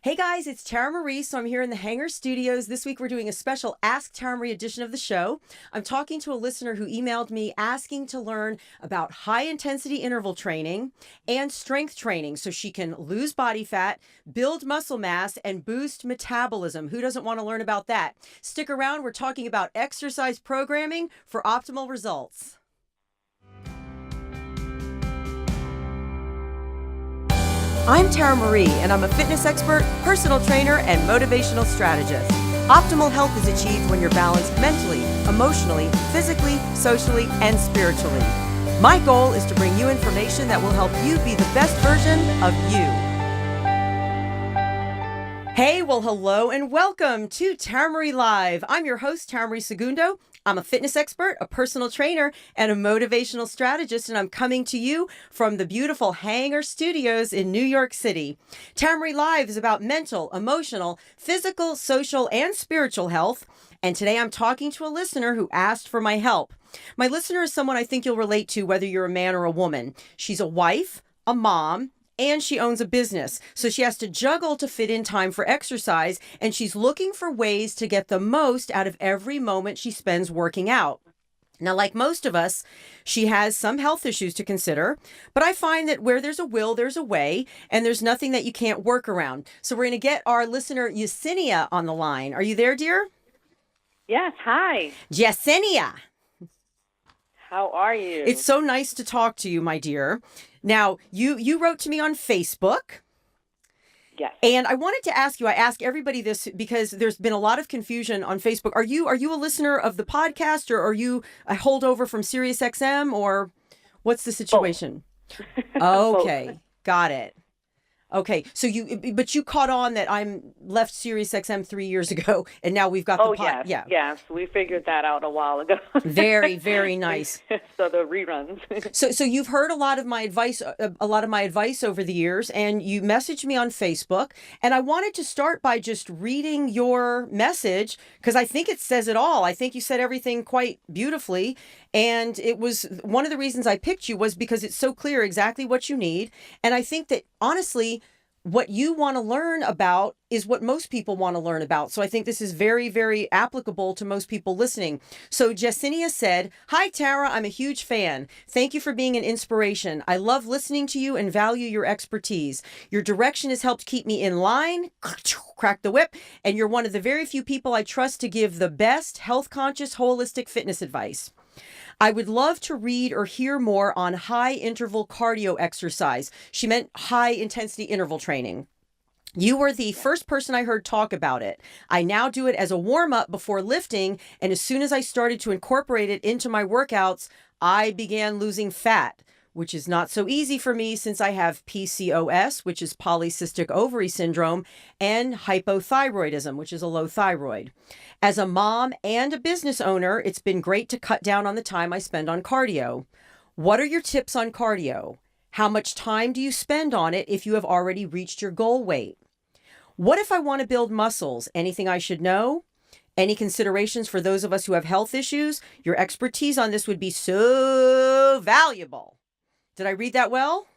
Hey guys, it's Tara Marie. So I'm here in the Hangar Studios. This week we're doing a special Ask Tara Marie edition of the show. I'm talking to a listener who emailed me asking to learn about high intensity interval training and strength training so she can lose body fat, build muscle mass, and boost metabolism. Who doesn't want to learn about that? Stick around. We're talking about exercise programming for optimal results. I'm Tara Marie, and I'm a fitness expert, personal trainer, and motivational strategist. Optimal health is achieved when you're balanced mentally, emotionally, physically, socially, and spiritually. My goal is to bring you information that will help you be the best version of you. Hey, well, hello and welcome to Tara Marie Live. I'm your host, Tara Marie Segundo. I'm a fitness expert, a personal trainer, and a motivational strategist, and I'm coming to you from the beautiful Hangar Studios in New York City. Tara Marie Live is about mental, emotional, physical, social, and spiritual health, and today I'm talking to a listener who asked for my help. My listener is someone I think you'll relate to whether you're a man or a woman. She's a wife, a mom, and she owns a business. So she has to juggle to fit in time for exercise, and she's looking for ways to get the most out of every moment she spends working out. Now, like most of us, she has some health issues to consider, but I find that where there's a will, there's a way, and there's nothing that you can't work around. So we're going to get our listener, Yesenia, on the line. Are you there, dear? Yes, hi. Yesenia. How are you? It's so nice to talk to you, my dear. Now, you wrote to me on Facebook. Yes. And I wanted to ask you, I ask everybody this because there's been a lot of confusion on Facebook. Are you a listener of the podcast, or are you a holdover from SiriusXM, or what's the situation? Okay, got it. Okay, so but you caught on that I'm left SiriusXM 3 years ago, and now we've got the pod. Yes, we figured that out a while ago. Very, very nice. So the reruns. So you've heard a lot of my advice over the years, and you messaged me on Facebook, and I wanted to start by just reading your message because I think it says it all. I think you said everything quite beautifully, and it was one of the reasons I picked you was because it's so clear exactly what you need, and I think that honestly, what you want to learn about is what most people want to learn about. So I think this is very, very applicable to most people listening. So Jessinia said, "Hi, Tara, I'm a huge fan. Thank you for being an inspiration. I love listening to you and value your expertise. Your direction has helped keep me in line," crack the whip, "and you're one of the very few people I trust to give the best health-conscious, holistic fitness advice. I would love to read or hear more on high interval cardio exercise." She meant high intensity interval training. "You were the first person I heard talk about it. I now do it as a warm up before lifting. And as soon as I started to incorporate it into my workouts, I began losing fat, which is not so easy for me since I have PCOS, which is Polycystic Ovary Syndrome, and Hypothyroidism, which is a low thyroid. As a mom and a business owner, it's been great to cut down on the time I spend on cardio. What are your tips on cardio? How much time do you spend on it if you have already reached your goal weight? What if I want to build muscles? Anything I should know? Any considerations for those of us who have health issues? Your expertise on this would be so valuable." Did I read that well?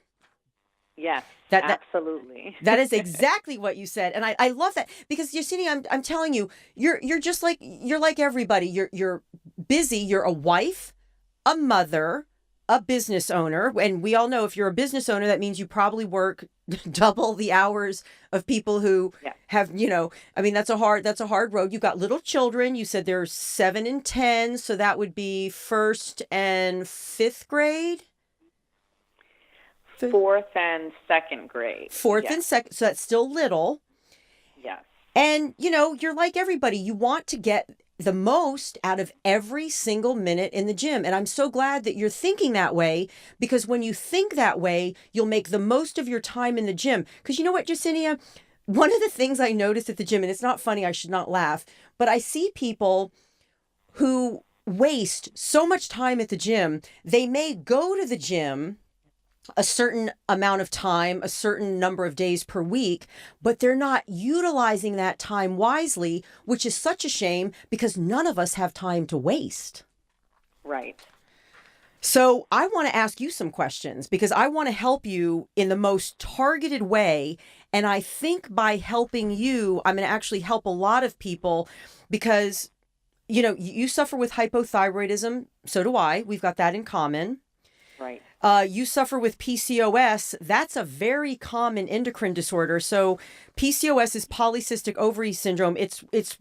Yes, absolutely. That is exactly what you said. And I love that because Yesenia, I'm telling you, you're just like, you're like everybody. You're busy. You're a wife, a mother, a business owner. And we all know if you're a business owner, that means you probably work double the hours of people who have, that's a hard road. You've got little children. You said they're 7 and 10. So that would be first and fifth grade. Fourth and second grade. Fourth and second. So that's still little. Yes. And, you're like everybody. You want to get the most out of every single minute in the gym. And I'm so glad that you're thinking that way, because when you think that way, you'll make the most of your time in the gym. Because you know what, Jessinia? One of the things I noticed at the gym, and it's not funny, I should not laugh, but I see people who waste so much time at the gym. They may go to the gym a certain amount of time, a certain number of days per week, but they're not utilizing that time wisely, which is such a shame because none of us have time to waste. Right. So I want to ask you some questions because I want to help you in the most targeted way. And I think by helping you, I'm going to actually help a lot of people because, you suffer with hypothyroidism. So do I. We've got that in common. Right. You suffer with PCOS. That's a very common endocrine disorder. So PCOS is polycystic ovary syndrome. It's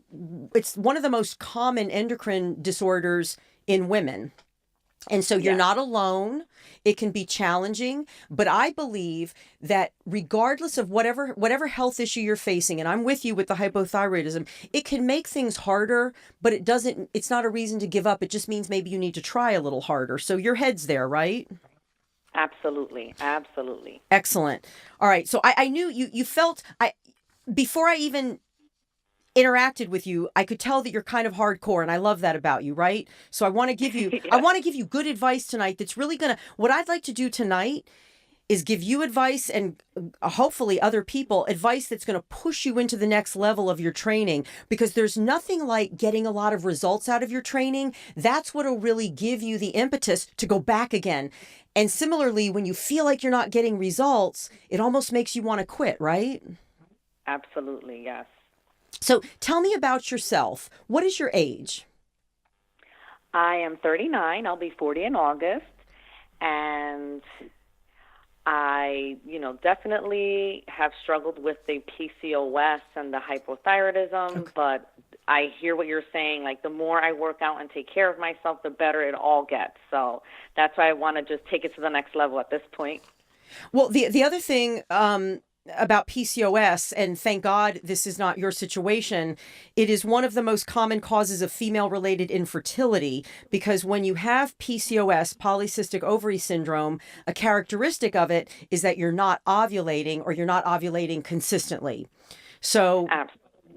one of the most common endocrine disorders in women. And so you're not alone. It can be challenging, but I believe that regardless of whatever health issue you're facing, and I'm with you with the hypothyroidism, it can make things harder, but it's not a reason to give up. It just means maybe you need to try a little harder. So your head's there, right? Absolutely. Absolutely. Excellent. All right. So I knew you felt before I even interacted with you, I could tell that you're kind of hardcore, and I love that about you, right? So I want to give you I want to give you good advice tonight that's really what I'd like to do tonight is give you advice and hopefully other people advice that's going to push you into the next level of your training, because there's nothing like getting a lot of results out of your training. That's what'll really give you the impetus to go back again. And similarly, when you feel like you're not getting results, it almost makes you want to quit, right? Absolutely, yes. So tell me about yourself. What is your age? I am 39. I'll be 40 in August. And I, definitely have struggled with the PCOS and the hypothyroidism, but I hear what you're saying. Like, the more I work out and take care of myself, the better it all gets. So that's why I want to just take it to the next level at this point. Well, the other thing, about PCOS, and thank God this is not your situation, it is one of the most common causes of female-related infertility, because when you have PCOS, polycystic ovary syndrome, a characteristic of it is that you're not ovulating, or you're not ovulating consistently. So,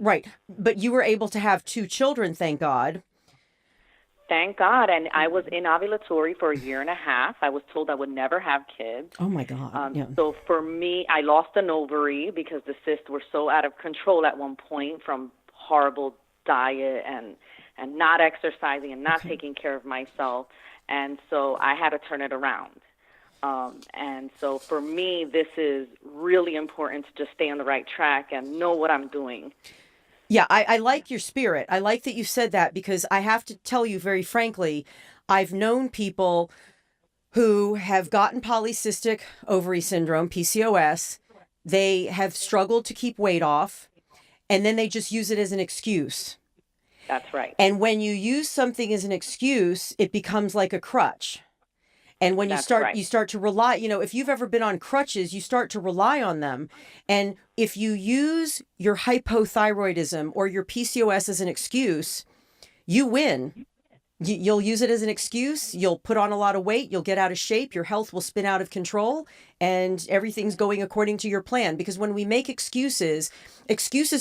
right. But you were able to have 2 children, thank God. Thank God. And I was in ovulatory for a year and a half. I was told I would never have kids. Oh, my God. So for me, I lost an ovary because the cysts were so out of control at one point from horrible diet and not exercising and not taking care of myself. And so I had to turn it around. And so for me, this is really important to just stay on the right track and know what I'm doing. Yeah, I like your spirit. I like that you said that, because I have to tell you very frankly, I've known people who have gotten polycystic ovary syndrome, PCOS. They have struggled to keep weight off, and then they just use it as an excuse. That's right. And when you use something as an excuse, it becomes like a crutch. And when you start to rely, if you've ever been on crutches, you start to rely on them. And if you use your hypothyroidism or your PCOS as an excuse, you win. You'll use it as an excuse. You'll put on a lot of weight. You'll get out of shape. Your health will spin out of control, and everything's going according to your plan. Because when we make excuses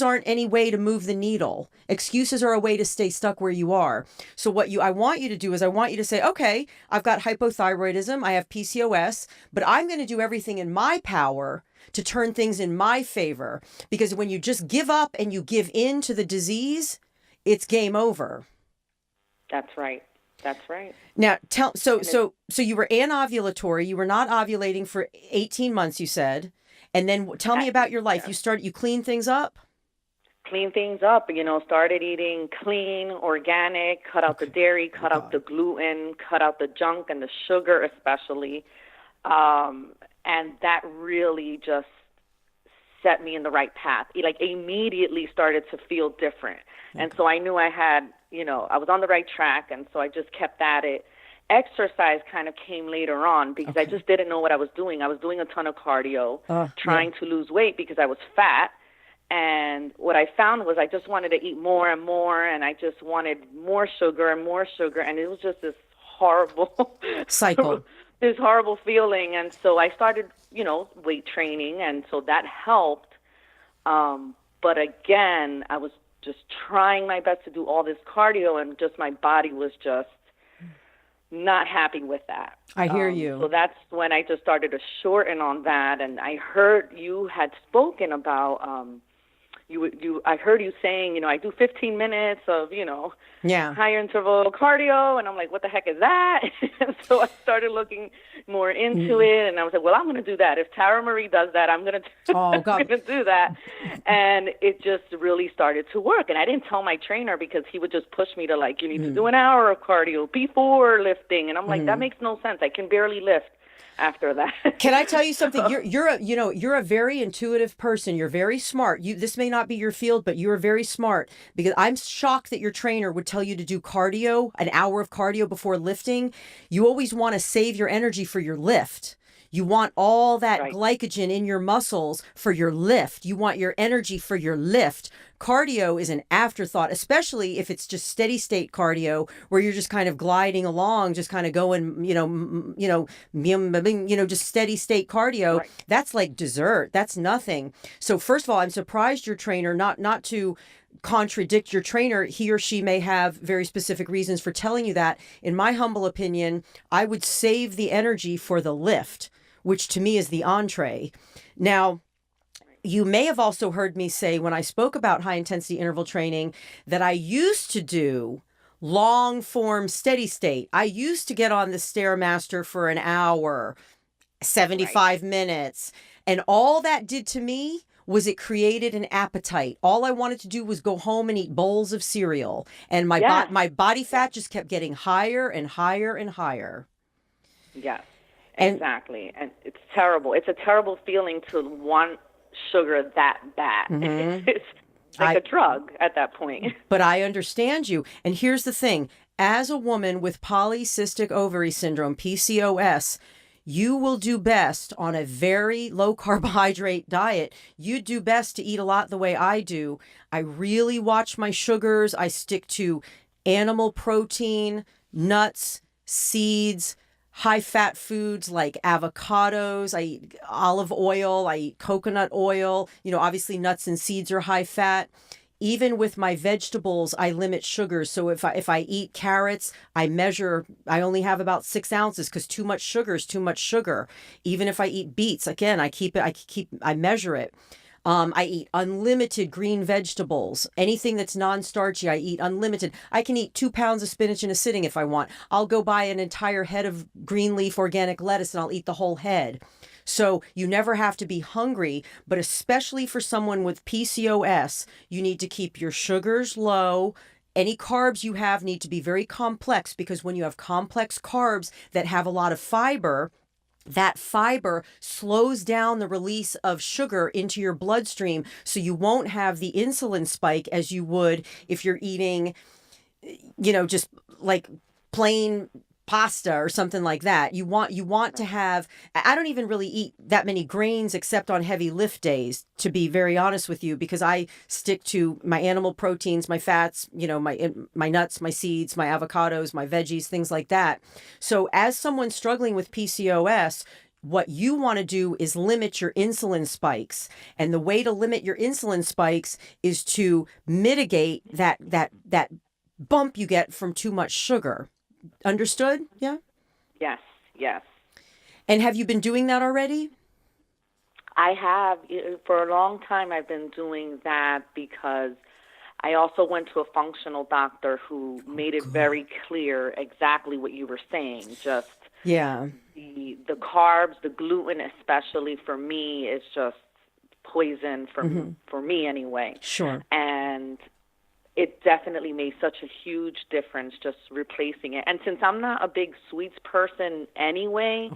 aren't any way to move the needle. Excuses are a way to stay stuck where you are. So I want you to do is I want you to say, okay, I've got hypothyroidism. I have PCOS, but I'm going to do everything in my power to turn things in my favor. Because when you just give up and you give in to the disease, it's game over. That's right. That's right. Now, so you were anovulatory. You were not ovulating for 18 months, you said. And then tell me about your life. You cleaned things up? Clean things up, started eating clean, organic, cut out the dairy, cut out the gluten, cut out the junk and the sugar especially. And that really just set me in the right path. It immediately started to feel different. Okay. And so I knew I had, I was on the right track, and so I just kept at it. Exercise kind of came later on because I just didn't know what I was doing. I was doing a ton of cardio, trying to lose weight because I was fat. And what I found was I just wanted to eat more and more, and I just wanted more sugar and more sugar. And it was just this horrible cycle, this horrible feeling. And so I started, weight training, and so that helped. But again, I was just trying my best to do all this cardio, and just my body was just not happy with that. I hear you. So that's when I just started to shorten on that. And I heard you had spoken about I heard you saying, I do 15 minutes of, Yeah. higher interval cardio. And I'm like, what the heck is that? And so I started looking more into it. And I was like, well, I'm going to do that. If Tara Marie does that, I'm going to Oh, God. do that. And it just really started to work. And I didn't tell my trainer because he would just push me to like, you need to do an hour of cardio before lifting. And I'm like, that makes no sense. I can barely lift after that. Can I tell you something? You're a very intuitive person. You're very smart. This may not be your field, but you are very smart, because I'm shocked that your trainer would tell you to do cardio, an hour of cardio before lifting. You always want to save your energy for your lift. You want all that glycogen in your muscles for your lift. You want your energy for your lift. Cardio is an afterthought, especially if it's just steady state cardio where you're just kind of gliding along, just kind of going, just steady state cardio. Right. That's like dessert. That's nothing. So first of all, I'm surprised your trainer, not to contradict your trainer, he or she may have very specific reasons for telling you that. In my humble opinion, I would save the energy for the lift, which to me is the entree. Now, you may have also heard me say when I spoke about high intensity interval training that I used to do long form steady state. I used to get on the Stairmaster for an hour, 75 minutes. And all that did to me was it created an appetite. All I wanted to do was go home and eat bowls of cereal. And my body fat just kept getting higher and higher and higher. Yes, exactly. And it's terrible. It's a terrible feeling to want sugar that bad. It's like a drug at that point. But I understand you. And here's the thing. As a woman with polycystic ovary syndrome, PCOS, you will do best on a very low carbohydrate diet. You do best to eat a lot the way I do. I really watch my sugars. I stick to animal protein, nuts, seeds, high fat foods like avocados. I eat olive oil. I eat coconut oil. Obviously nuts and seeds are high fat. Even with my vegetables, I limit sugars. So if I eat carrots, I only have about 6 ounces because too much sugar is too much sugar. Even if I eat beets, again, I measure it. I eat unlimited green vegetables. Anything that's non-starchy, I eat unlimited. I can eat 2 pounds of spinach in a sitting if I want. I'll go buy an entire head of green leaf organic lettuce and I'll eat the whole head. So you never have to be hungry, but especially for someone with PCOS, you need to keep your sugars low. Any carbs you have need to be very complex, because when you have complex carbs that have a lot of fiber, that fiber slows down the release of sugar into your bloodstream, so you won't have the insulin spike as you would if you're eating, just like plain pasta or something like that. You want to have, I don't even really eat that many grains except on heavy lift days, to be very honest with you, because I stick to my animal proteins, my fats, my nuts, my seeds, my avocados, my veggies, things like that. So as someone struggling with PCOS, what you want to do is limit your insulin spikes. And the way to limit your insulin spikes is to mitigate that bump you get from too much sugar. Understood? Yeah? Yes. And have you been doing that already? I have. For a long time, I've been doing that because I also went to a functional doctor who made it very clear exactly what you were saying. Just the carbs, the gluten especially, for me, is just poison for me anyway. Sure. And it definitely made such a huge difference just replacing it. And since I'm not a big sweets person anyway,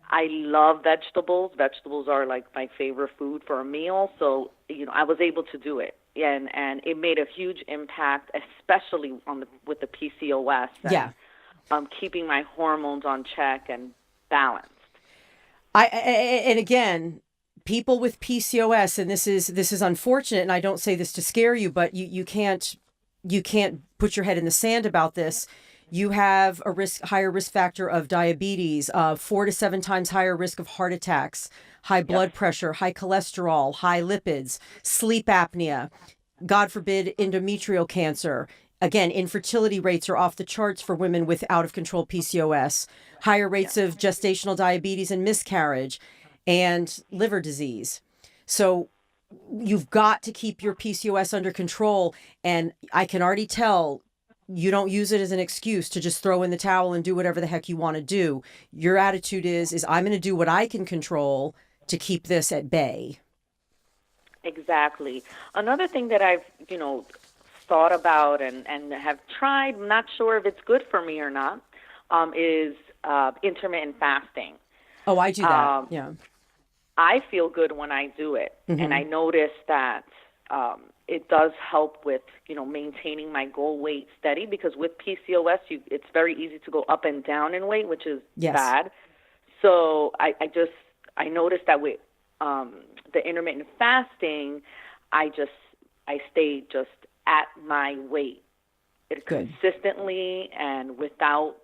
I love vegetables. Vegetables are like my favorite food for a meal. So, I was able to do it. And it made a huge impact, especially with the PCOS. And, keeping my hormones on check and balanced. And again, people with PCOS, and this is unfortunate, and I don't say this to scare you, but you can't put your head in the sand about this. You have a higher risk factor of diabetes, 4 to 7 times higher risk of heart attacks, high blood pressure, high cholesterol, high lipids, sleep apnea, God forbid, endometrial cancer. Again, infertility rates are off the charts for women with out of control PCOS, higher rates of gestational diabetes and miscarriage, and liver disease. So you've got to keep your PCOS under control. And I can already tell you don't use it as an excuse to just throw in the towel and do whatever the heck you want to do. Your attitude is I'm going to do what I can control to keep this at bay. Exactly. Another thing that I've, thought about and have tried, I'm not sure if it's good for me or not, is intermittent fasting. Oh, I do that. Yeah. I feel good when I do it. Mm-hmm. And I notice that it does help with, maintaining my goal weight steady, because with PCOS, it's very easy to go up and down in weight, which is Yes. bad. So I noticed that with the intermittent fasting, I stay just at my weight consistently and without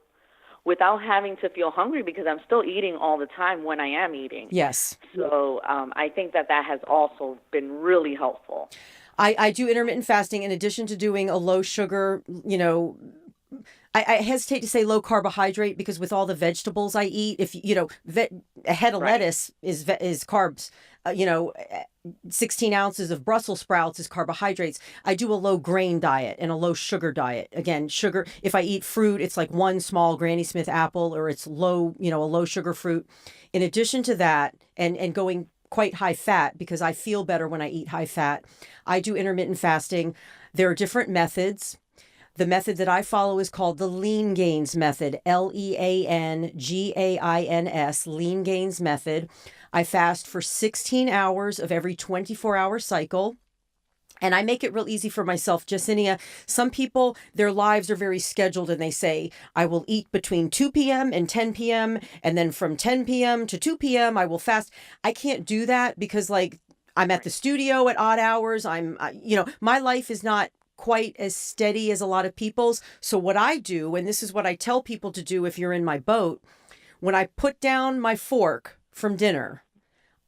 having to feel hungry, because I'm still eating all the time when I am eating. Yes. So I think that has also been really helpful. I do intermittent fasting in addition to doing a low sugar, I hesitate to say low carbohydrate, because with all the vegetables I eat, if a head of lettuce is carbs, 16 ounces of Brussels sprouts is carbohydrates. I do a low grain diet and a low sugar diet. Again, sugar, if I eat fruit, it's like one small Granny Smith apple, or it's low, a low sugar fruit. In addition to that, and going quite high fat, because I feel better when I eat high fat, I do intermittent fasting. There are different methods. The method that I follow is called the Lean Gains method, LEANGAINS, Lean Gains method. I fast for 16 hours of every 24-hour cycle. And I make it real easy for myself, Jacinia. Some people, their lives are very scheduled, and they say, I will eat between 2 p.m. and 10 p.m. And then from 10 p.m. to 2 p.m. I will fast. I can't do that because I'm at the studio at odd hours. My life is not quite as steady as a lot of people's. So what I do, and this is what I tell people to do if you're in my boat, when I put down my fork from dinner,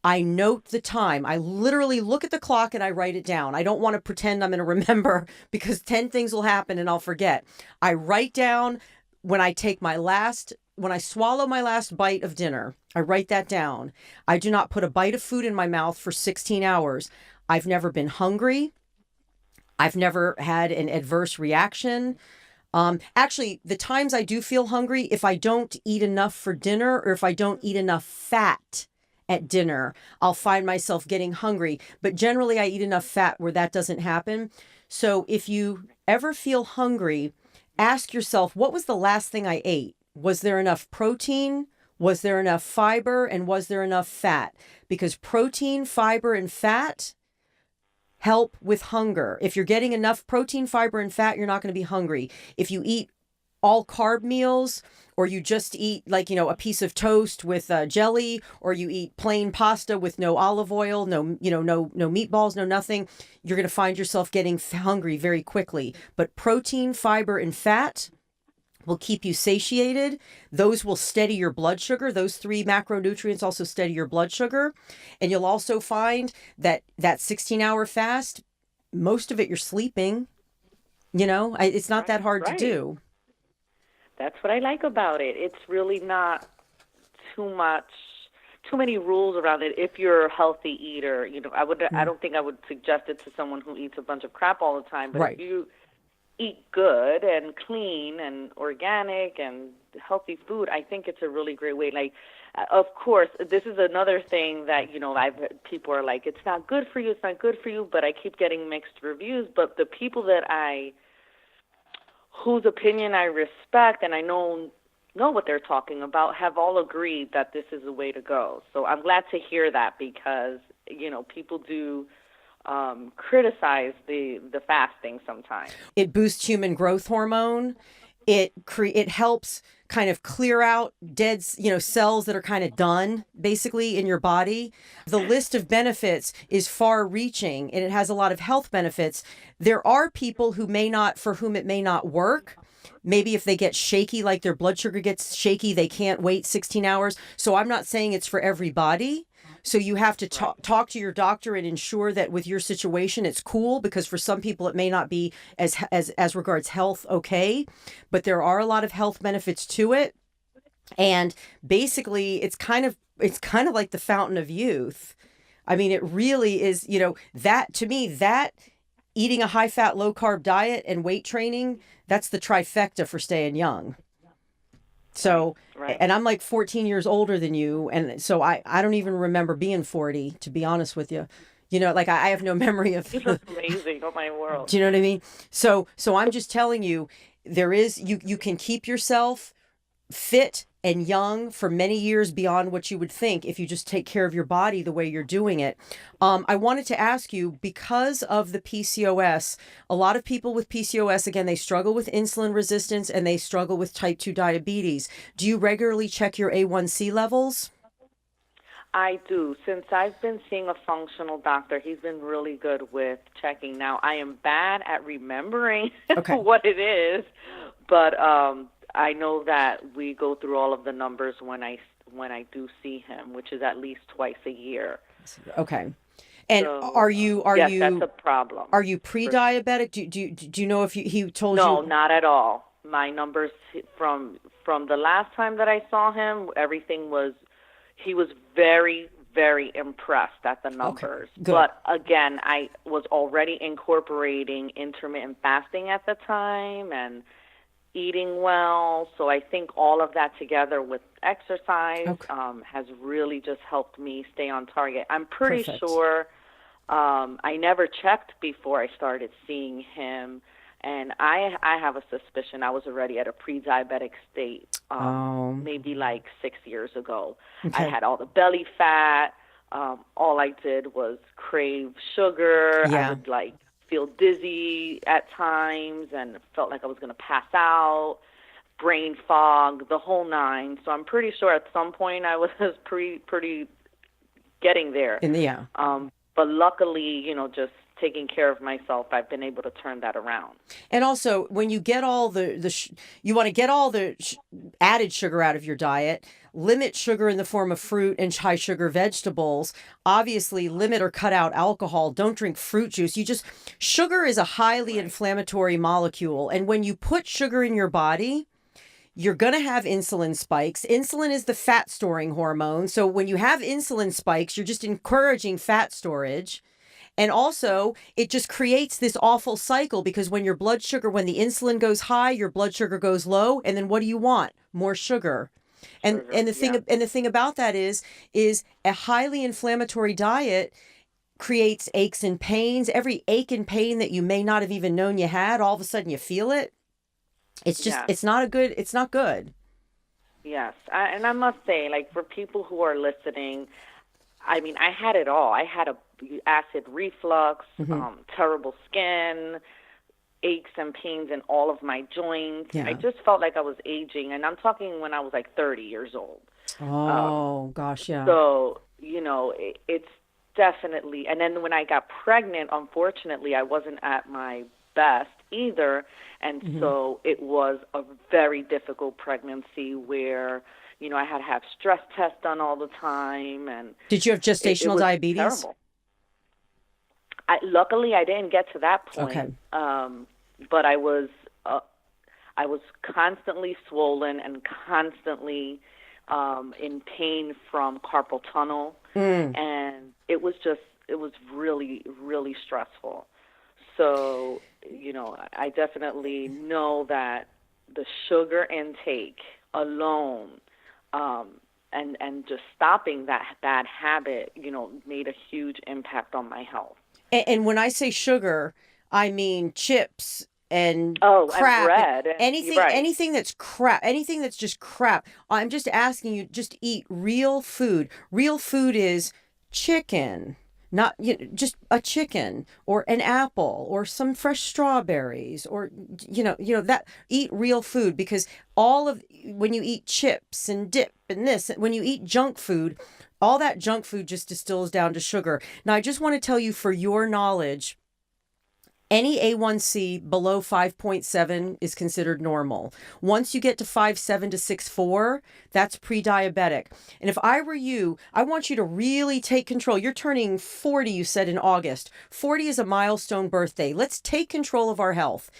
I note the time. I literally look at the clock and I write it down. I don't want to pretend I'm going to remember, because 10 things will happen and I'll forget. I write down when I swallow my last bite of dinner, I write that down. I do not put a bite of food in my mouth for 16 hours. I've never been hungry. I've never had an adverse reaction. Actually, the times I do feel hungry, if I don't eat enough for dinner, or if I don't eat enough fat at dinner, I'll find myself getting hungry. But generally, I eat enough fat where that doesn't happen. So if you ever feel hungry, ask yourself, what was the last thing I ate? Was there enough protein? Was there enough fiber? And was there enough fat? Because protein, fiber, and fat help with hunger. If you're getting enough protein, fiber, and fat, you're not going to be hungry. If you eat all carb meals, or you just eat a piece of toast with jelly, or you eat plain pasta with no olive oil, no meatballs, no nothing, you're going to find yourself getting hungry very quickly. But protein, fiber, and fat will keep you satiated. Those will steady your blood sugar. Those 3 macronutrients also steady your blood sugar. And you'll also find that 16-hour fast, most of it you're sleeping. It's not that hard to do. That's what I like about it. It's really not too many rules around it. If you're a healthy eater, I don't think I would suggest it to someone who eats a bunch of crap all the time. But if you eat good and clean and organic and healthy food, I think it's a really great way. Of course, this is another thing that, people are like, it's not good for you, but I keep getting mixed reviews. But the people whose opinion I respect and I know what they're talking about have all agreed that this is the way to go. So I'm glad to hear that, because, people do criticize the fasting sometimes. It boosts human growth hormone. It helps kind of clear out dead, cells that are kind of done basically in your body. The list of benefits is far reaching, and it has a lot of health benefits. There are people for whom it may not work. Maybe if they get shaky, like their blood sugar gets shaky, they can't wait 16 hours. So I'm not saying it's for everybody. So you have to talk to your doctor and ensure that with your situation, it's cool, because for some people it may not be as regards health okay, but there are a lot of health benefits to it. And basically it's kind of like the fountain of youth. I mean, it really is, that to me, that eating a high fat, low carb diet and weight training, that's the trifecta for staying young. So, Right. and I'm like 14 years older than you. And so I don't even remember being 40, to be honest with you. Like I have no memory of, This is amazing. Oh my world. do you know what I mean? So I'm just telling you, you can keep yourself fit and young for many years beyond what you would think if you just take care of your body the way you're doing it. I wanted to ask you, because of the PCOS, a lot of people with PCOS, again, they struggle with insulin resistance and they struggle with type 2 diabetes. Do you regularly check your A1C levels? I do. Since I've been seeing a functional doctor, he's been really good with checking. Now, I am bad at remembering Okay. what it is, but I know that we go through all of the numbers when I do see him, which is at least twice a year. Okay. And So, yes, that's a problem. are you pre-diabetic? Do you know if he told No, you? not at all. My numbers from the last time that I saw him, he was very, very impressed at the numbers. good. But again, I was already incorporating intermittent fasting at the time and eating well. So I think all of that together with exercise has really just helped me stay on target. I'm pretty Perfect. sure I never checked before I started seeing him. And I have a suspicion I was already at a pre-diabetic state, maybe like 6 years ago. Okay. I had all the belly fat. All I did was crave sugar. Yeah. I would feel dizzy at times and felt like I was going to pass out, brain fog, the whole nine. So I'm pretty sure at some point I was pretty getting there. Yeah. But luckily, just taking care of myself, I've been able to turn that around. And also, when you get all you want to get all the added sugar out of your diet, limit sugar in the form of fruit and high sugar vegetables. Obviously, limit or cut out alcohol. Don't drink fruit juice. Sugar is a highly inflammatory molecule. And when you put sugar in your body, you're going to have insulin spikes. Insulin is the fat storing hormone. So when you have insulin spikes, you're just encouraging fat storage. And also, it just creates this awful cycle, because when the insulin goes high, your blood sugar goes low. And then what do you want? More sugar. And the thing about that is a highly inflammatory diet creates aches and pains. Every ache and pain that you may not have even known you had, all of a sudden you feel it. It's just, it's not good. Yes. And I must say, for people who are listening, I mean, I had it all. I had acid reflux, terrible skin, aches and pains in all of my joints. Yeah. I just felt like I was aging, and I'm talking when I was 30 years old. Oh, gosh, yeah. So, it's definitely, and then when I got pregnant, unfortunately, I wasn't at my best either, and so it was a very difficult pregnancy where, I had to have stress tests done all the time. And did you have gestational diabetes? Terrible. Luckily, I didn't get to that point. Okay. But I was constantly swollen and constantly in pain from carpal tunnel, and it was really, really stressful. So, I definitely know that the sugar intake alone, and just stopping that bad habit, made a huge impact on my health. And when I say sugar, I mean chips and and crap, bread. Anything that's crap, anything that's just crap. I'm just asking you, just eat real food. Real food is chicken, not just a chicken or an apple or some fresh strawberries, or that. Eat real food, because when you eat chips and dip and this, when you eat junk food, all that junk food just distills down to sugar. Now, I just want to tell you, for your knowledge, any A1C below 5.7 is considered normal. Once you get to 5.7 to 6.4, that's pre-diabetic. And if I were you, I want you to really take control. You're turning 40, you said, in August. 40 is a milestone birthday. Let's take control of our health.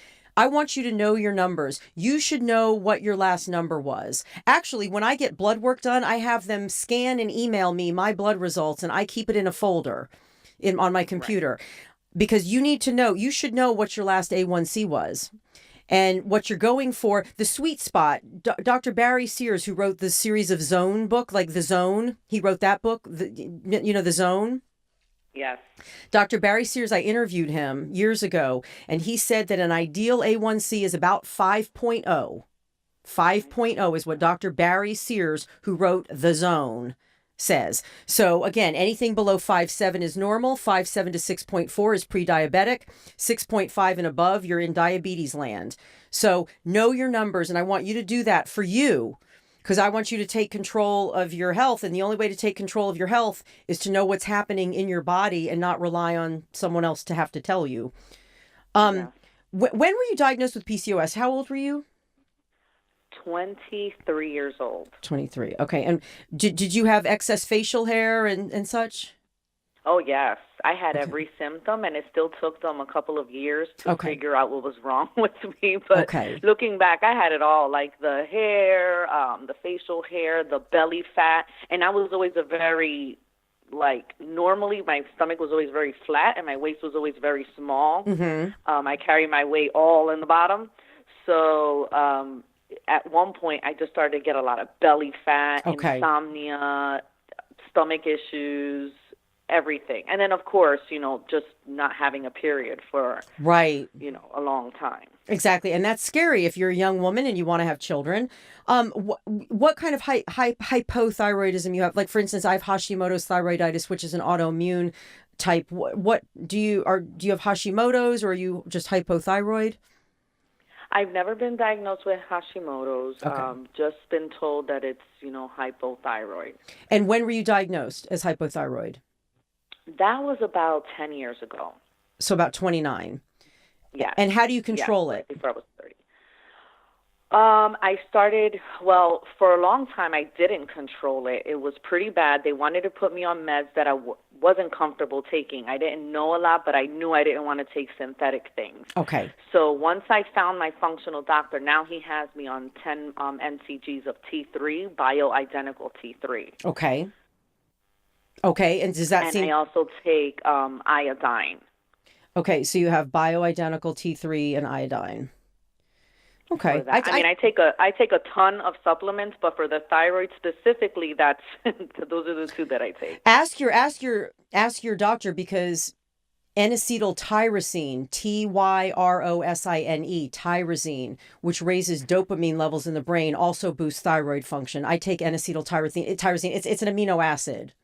I want you to know your numbers. You should know what your last number was. Actually, when I get blood work done, I have them scan and email me my blood results, and I keep it in a folder on my computer, because you need to know, you should know what your last A1C was and what you're going for. The sweet spot. Dr. Barry Sears, who wrote the series of Zone book, like The Zone, he wrote that book, The Zone. Yes. Dr. Barry Sears, I interviewed him years ago, and he said that an ideal A1C is about 5.0. 5.0 is what Dr. Barry Sears, who wrote The Zone, says. So again, anything below 5.7 is normal. 5.7 to 6.4 is pre-diabetic. 6.5 and above, you're in diabetes land. So know your numbers, and I want you to do that for you, because I want you to take control of your health. And the only way to take control of your health is to know what's happening in your body and not rely on someone else to have to tell you. When were you diagnosed with PCOS? How old were you? 23 years old. 23. Okay. And did you have excess facial hair and such? Oh, yes. I had every symptom, and it still took them a couple of years to figure out what was wrong with me. But looking back, I had it all, like the hair, the facial hair, the belly fat. And I was always normally my stomach was always very flat and my waist was always very small. I carry my weight all in the bottom. So at one point, I just started to get a lot of belly fat, insomnia, stomach issues, everything. And then, of course, just not having a period for, a long time. Exactly. And that's scary if you're a young woman and you want to have children. What kind of hypothyroidism you have? Like, for instance, I have Hashimoto's thyroiditis, which is an autoimmune type. What do you have Hashimoto's, or are you just hypothyroid? I've never been diagnosed with Hashimoto's. Just been told that it's, hypothyroid. And when were you diagnosed as hypothyroid? That was about 10 years ago. So about 29. Yeah. And how do you control it? Before I was 30. I started, for a long time, I didn't control it. It was pretty bad. They wanted to put me on meds that I wasn't comfortable taking. I didn't know a lot, but I knew I didn't want to take synthetic things. Okay. So once I found my functional doctor, now he has me on 10 mcgs of T3, bioidentical T3. Okay. Okay, and does that seem... And I also take iodine. Okay, so you have bioidentical T3 and iodine. Okay. I take a ton of supplements, but for the thyroid specifically, those are the two that I take. Ask your doctor, because N-acetyltyrosine, Tyrosine, tyrosine, which raises dopamine levels in the brain, also boosts thyroid function. I take N-acetyltyrosine. It's an amino acid.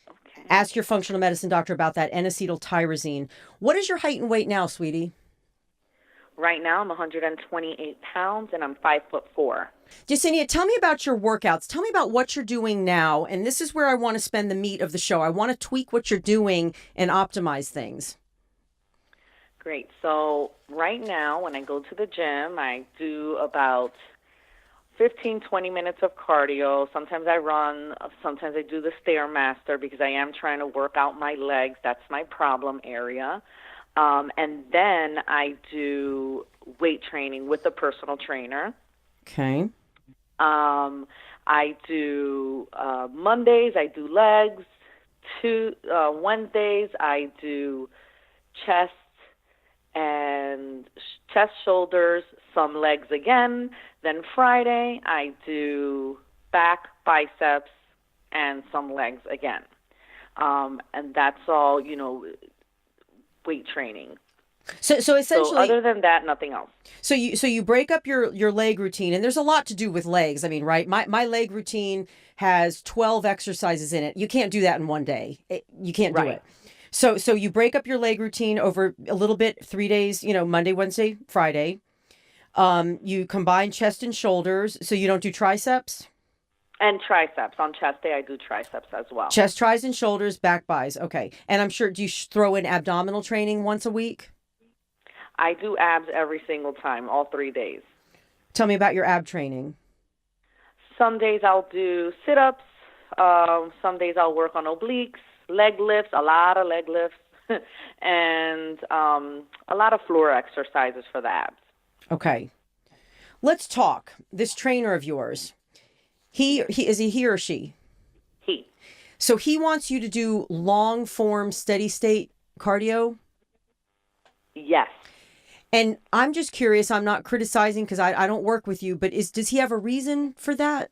Okay. Ask your functional medicine doctor about that N-acetyltyrosine. What is your height and weight now, sweetie? Right now, I'm 128 pounds, and I'm 5'4". Yesenia, tell me about your workouts. Tell me about what you're doing now. And this is where I want to spend the meat of the show. I want to tweak what you're doing and optimize things. Great. So right now, when I go to the gym, I do about 15, 20 minutes of cardio. Sometimes I run. Sometimes I do the Stairmaster because I am trying to work out my legs. That's my problem area. And then I do weight training with a personal trainer. Okay. I do Mondays, I do legs. Wednesdays, I do chest, shoulders, some legs again. Then Friday, I do back, biceps, and some legs again. And that's all, weight training. So essentially, other than that, nothing else. So you break up your leg routine, and there's a lot to do with legs. I mean, right? My leg routine has 12 exercises in it. You can't do that in one day. You can't do it. So you break up your leg routine over a little bit, 3 days, Monday, Wednesday, Friday. You combine chest and shoulders, so you don't do triceps? And triceps. On chest day, I do triceps as well. Chest, tris, and shoulders, back, bis. Okay. And I'm sure, do you throw in abdominal training once a week? I do abs every single time, all 3 days. Tell me about your ab training. Some days I'll do sit-ups. Some days I'll work on obliques, leg lifts, a lot of leg lifts, and a lot of floor exercises for the abs. Okay. Let's talk. This trainer of yours, he or she? He. So he wants you to do long form steady state cardio. Yes. And I'm just curious, I'm not criticizing because I don't work with you, but does he have a reason for that?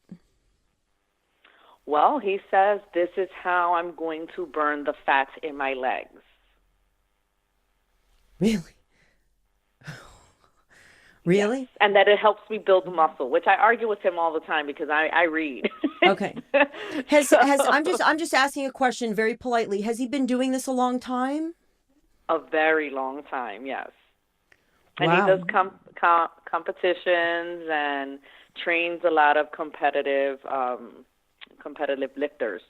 Well, he says this is how I'm going to burn the fat in my legs. Really? Yes. Really? And that it helps me build muscle, which I argue with him all the time because I read. Okay. Has I'm just asking a question very politely. Has he been doing this a long time? A very long time, yes. And he Wow. does competitions and trains a lot of competitive lifters.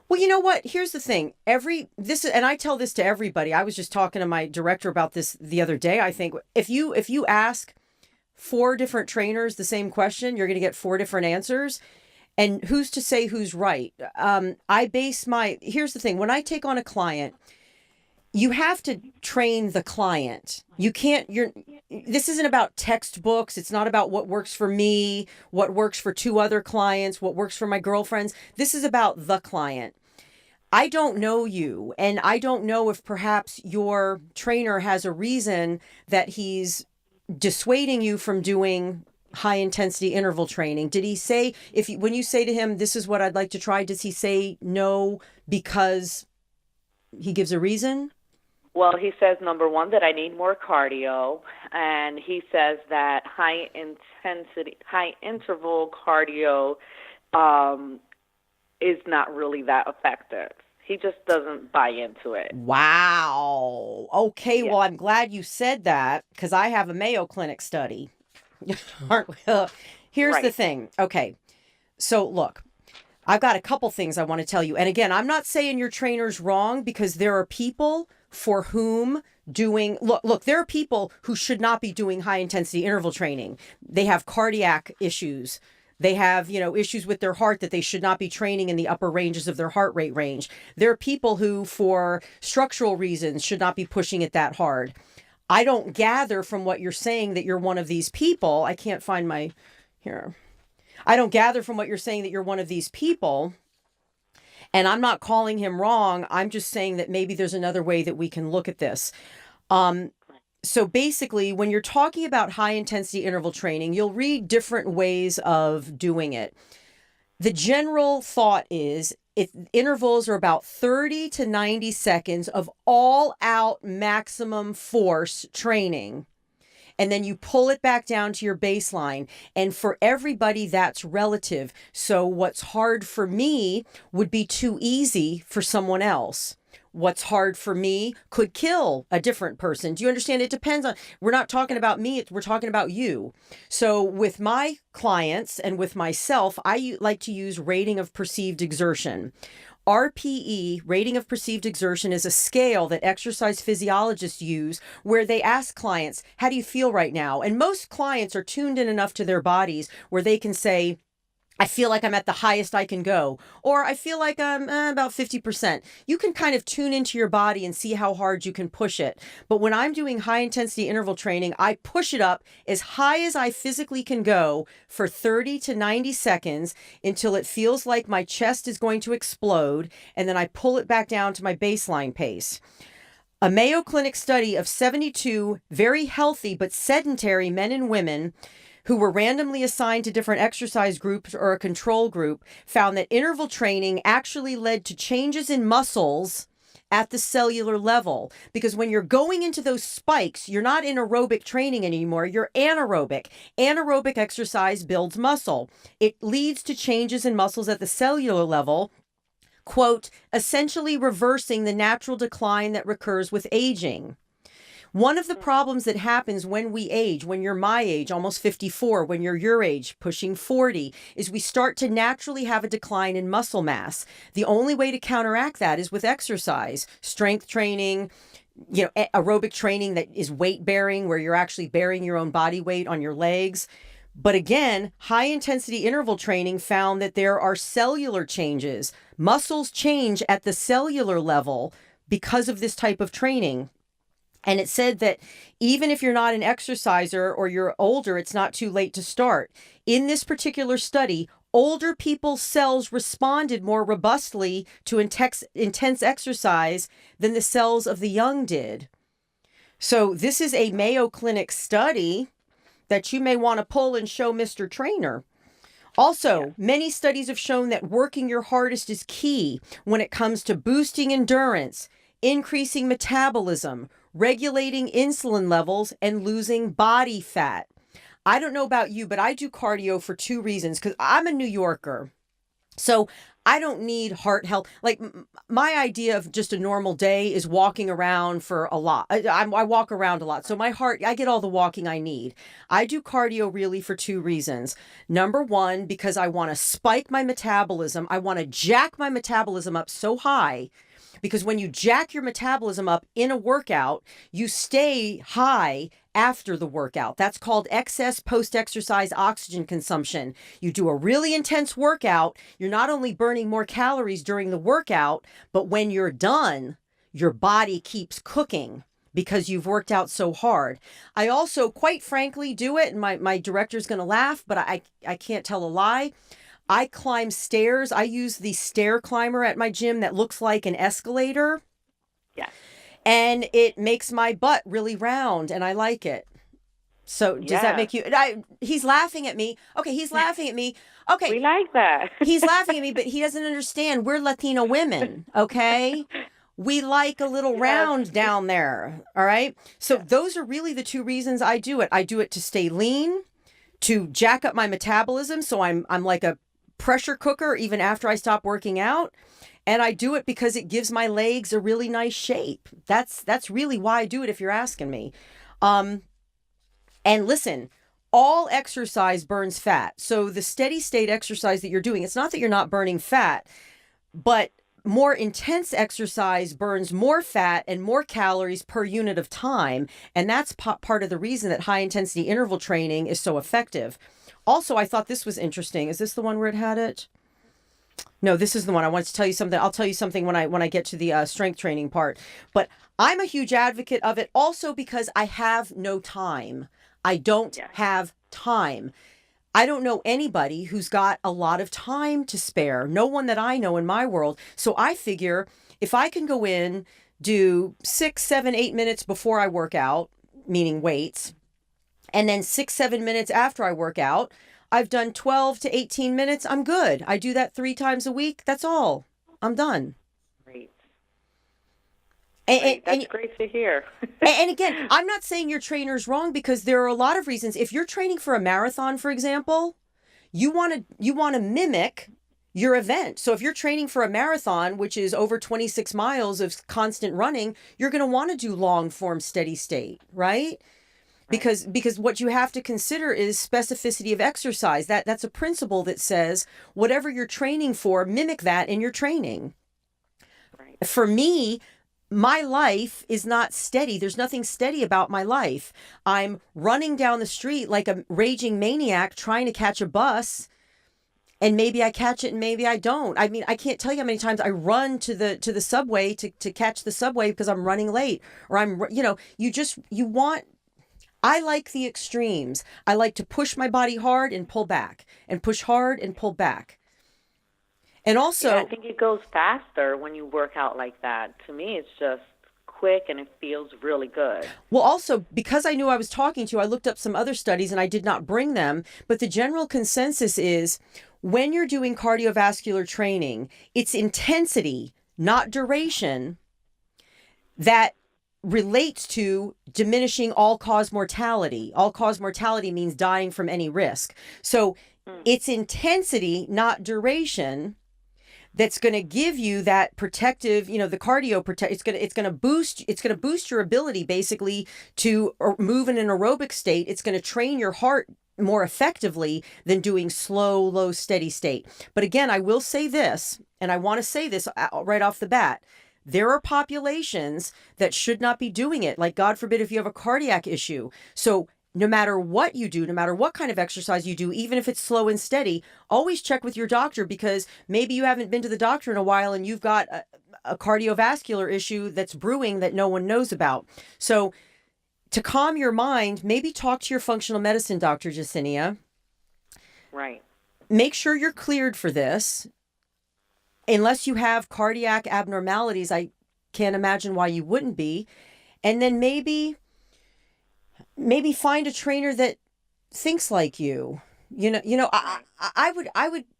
Well, you know what? Here's the thing. And I tell this to everybody. I was just talking to my director about this the other day. I think if you ask four different trainers the same question, you're going to get four different answers. And who's to say who's right? Here's the thing. When I take on a client, you have to train the client. This isn't about textbooks. It's not about what works for me, what works for two other clients, what works for my girlfriends. This is about the client. I don't know you, and I don't know if perhaps your trainer has a reason that he's dissuading you from doing high intensity interval training. Did he say, when you say to him, this is what I'd like to try, does he say no because he gives a reason? Well, he says, number one, that I need more cardio, and he says that high interval cardio is not really that effective. He just doesn't buy into it. Wow. Okay, Yeah. well, I'm glad you said that because I have a Mayo Clinic study. Here's the Right. thing. Okay, so look, I've got a couple things I want to tell you. And again, I'm not saying your trainer's wrong because there are people for whom there are people who should not be doing high intensity interval training. They have cardiac issues. They have, issues with their heart that they should not be training in the upper ranges of their heart rate range. There are people who, for structural reasons, should not be pushing it that hard. I don't gather from what you're saying that you're one of these people. I can't find here. I don't gather from what you're saying that you're one of these people. And I'm not calling him wrong. I'm just saying that maybe there's another way that we can look at this. So basically, when you're talking about high intensity interval training, you'll read different ways of doing it. The general thought is intervals are about 30 to 90 seconds of all out maximum force training. And then you pull it back down to your baseline. And for everybody, that's relative. So what's hard for me would be too easy for someone else. What's hard for me could kill a different person. Do you understand? It depends we're not talking about me, we're talking about you. So with my clients and with myself, I like to use rating of perceived exertion. RPE, rating of perceived exertion, is a scale that exercise physiologists use where they ask clients, how do you feel right now? And most clients are tuned in enough to their bodies where they can say, I feel like I'm at the highest I can go, or I feel like I'm about 50%. You can kind of tune into your body and see how hard you can push it. But when I'm doing high intensity interval training, I push it up as high as I physically can go for 30 to 90 seconds until it feels like my chest is going to explode. And then I pull it back down to my baseline pace. A Mayo Clinic study of 72 very healthy but sedentary men and women who were randomly assigned to different exercise groups or a control group found that interval training actually led to changes in muscles at the cellular level. Because when you're going into those spikes, you're not in aerobic training anymore, you're anaerobic. Anaerobic exercise builds muscle. It leads to changes in muscles at the cellular level, quote, essentially reversing the natural decline that recurs with aging. One of the problems that happens when we age, when you're my age, almost 54, when you're your age, pushing 40, is we start to naturally have a decline in muscle mass. The only way to counteract that is with exercise, strength training, aerobic training that is weight bearing, where you're actually bearing your own body weight on your legs. But again, high intensity interval training found that there are cellular changes. Muscles change at the cellular level because of this type of training. And it said that even if you're not an exerciser or you're older, it's not too late to start. In this particular study, older people's cells responded more robustly to intense exercise than the cells of the young did. So this is a Mayo Clinic study that you may want to pull and show Mr. Trainer. Also, many studies have shown that working your hardest is key when it comes to boosting endurance, increasing metabolism, regulating insulin levels, and losing body fat. I don't know about you, but I do cardio for two reasons, because I'm a New Yorker. So I don't need heart health. Like my idea of just a normal day is walking around for a lot. I walk around a lot. So my heart, I get all the walking I need. I do cardio really for two reasons. Number one, because I want to spike my metabolism. I want to jack my metabolism up so high, because when you jack your metabolism up in a workout, you stay high after the workout. That's called excess post-exercise oxygen consumption. You do a really intense workout, you're not only burning more calories during the workout, but when you're done, your body keeps cooking because you've worked out so hard. I also, quite frankly, do it, and my director's going to laugh, but I can't tell a lie. I climb stairs. I use the stair climber at my gym that looks like an escalator. Yeah. And it makes my butt really round, and I like it. So does that make you... he's laughing at me. Okay, he's laughing at me. Okay. We like that. He's laughing at me, but he doesn't understand. We're Latino women, okay? We like a little round down there, all right? So those are really the two reasons I do it. I do it to stay lean, to jack up my metabolism, so I'm like a pressure cooker even after I stop working out. And I do it because it gives my legs a really nice shape. That's really why I do it, if you're asking me. And listen, all exercise burns fat. So the steady state exercise that you're doing, it's not that you're not burning fat, but more intense exercise burns more fat and more calories per unit of time. And that's part of the reason that high intensity interval training is so effective. Also, I thought this was interesting. Is this the one where it had it? No, this is the one. I wanted to tell you something. I'll tell you something when I get to the strength training part. But I'm a huge advocate of it also because I have no time. I don't have time. I don't know anybody who's got a lot of time to spare. No one that I know in my world. So I figure if I can go in, do 6, 7, 8 minutes before I work out, meaning weights, and then 6, 7 minutes after I work out, I've done 12 to 18 minutes. I'm good. I do that 3 times a week. That's all. I'm done. Great. That's great to hear. And again, I'm not saying your trainer's wrong, because there are a lot of reasons. If you're training for a marathon, for example, you want to mimic your event. So if you're training for a marathon, which is over 26 miles of constant running, you're going to want to do long form steady state, right? Because what you have to consider is specificity of exercise. That's a principle that says whatever you're training for, mimic that in your training. Right. For me, my life is not steady. There's nothing steady about my life. I'm running down the street like a raging maniac trying to catch a bus, and maybe I catch it and maybe I don't. I mean, I can't tell you how many times I run to the subway to catch the subway because I'm running late, or I like the extremes. I like to push my body hard and pull back, and push hard and pull back. And also, I think it goes faster when you work out like that. To me, it's just quick and it feels really good. Well, also, because I knew I was talking to you, I looked up some other studies and I did not bring them. But the general consensus is when you're doing cardiovascular training, it's intensity, not duration, that relates to diminishing all-cause mortality. All-cause mortality means dying from any risk. So it's intensity, not duration, that's going to give you that protective, the cardio protect. It's going to boost your ability basically to move in an aerobic state. It's going to train your heart more effectively than doing slow, low, steady state. But again, I will say this, and I want to say this right off the bat. There are populations that should not be doing it. Like, God forbid, if you have a cardiac issue. So no matter what you do, no matter what kind of exercise you do, even if it's slow and steady, always check with your doctor, because maybe you haven't been to the doctor in a while and you've got a cardiovascular issue that's brewing that no one knows about. So to calm your mind, maybe talk to your functional medicine doctor, Jacinia. Right. Make sure you're cleared for this. Unless you have cardiac abnormalities, I can't imagine why you wouldn't be. And then maybe find a trainer that thinks like you.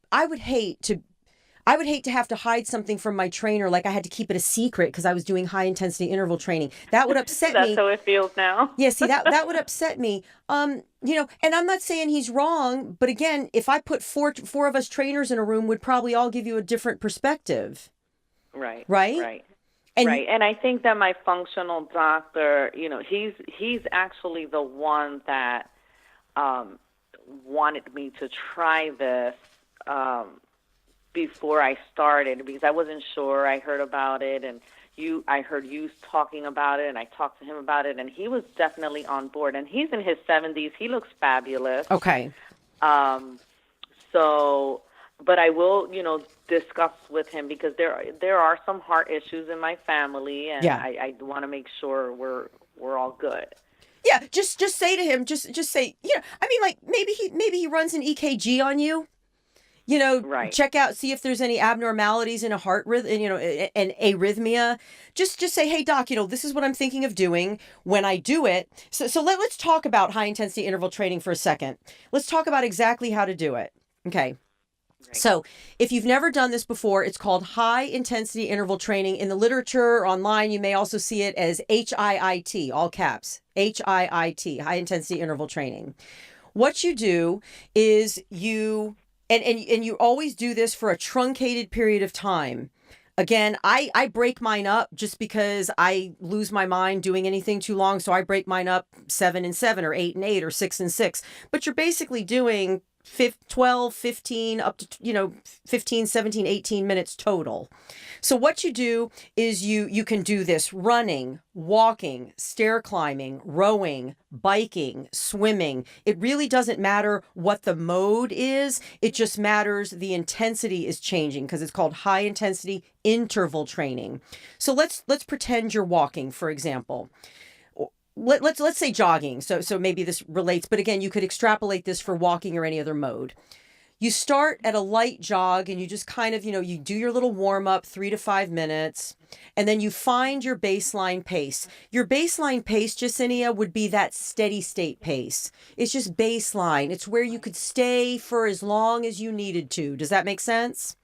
I would hate to have to hide something from my trainer, like I had to keep it a secret because I was doing high intensity interval training. That would upset me. That's how it feels now. Yeah, see, that would upset me. And I'm not saying he's wrong, but again, if I put four of us trainers in a room, would probably all give you a different perspective. Right. Right? Right. And right. And I think that my functional doctor, he's actually the one that wanted me to try this before I started, because I wasn't sure. I heard about it, and I heard you talking about it, and I talked to him about it, and he was definitely on board. And he's in his 70s. He looks fabulous. Okay. But I will, discuss with him, because there are some heart issues in my family, and yeah. I want to make sure we're all good. Yeah, just say to him, just say, I mean, like maybe he runs an EKG on you. Right. Check out, see if there's any abnormalities in a heart rhythm, an arrhythmia. Just say, hey, doc, this is what I'm thinking of doing when I do it. So let's talk about high intensity interval training for a second. Let's talk about exactly how to do it. Okay. Right. So if you've never done this before, it's called high intensity interval training. In the literature or online, you may also see it as HIIT, all caps, HIIT, high intensity interval training. What you do is and you always do this for a truncated period of time. Again, I break mine up just because I lose my mind doing anything too long. So I break mine up 7 and 7 or 8 and 8 or 6 and 6. But you're basically doing 12, 15, up to, 15, 17, 18 minutes total. So what you do is you can do this running, walking, stair climbing, rowing, biking, swimming. It really doesn't matter what the mode is. It just matters the intensity is changing, because it's called high intensity interval training. So let's pretend you're walking, for example. Let's say jogging. So maybe this relates, but again, you could extrapolate this for walking or any other mode. You start at a light jog, and you just kind of, you do your little warm up, 3 to 5 minutes, and then you find your baseline pace. Your baseline pace, Jacinia, would be that steady state pace. It's just baseline. It's where you could stay for as long as you needed to. Does that make sense?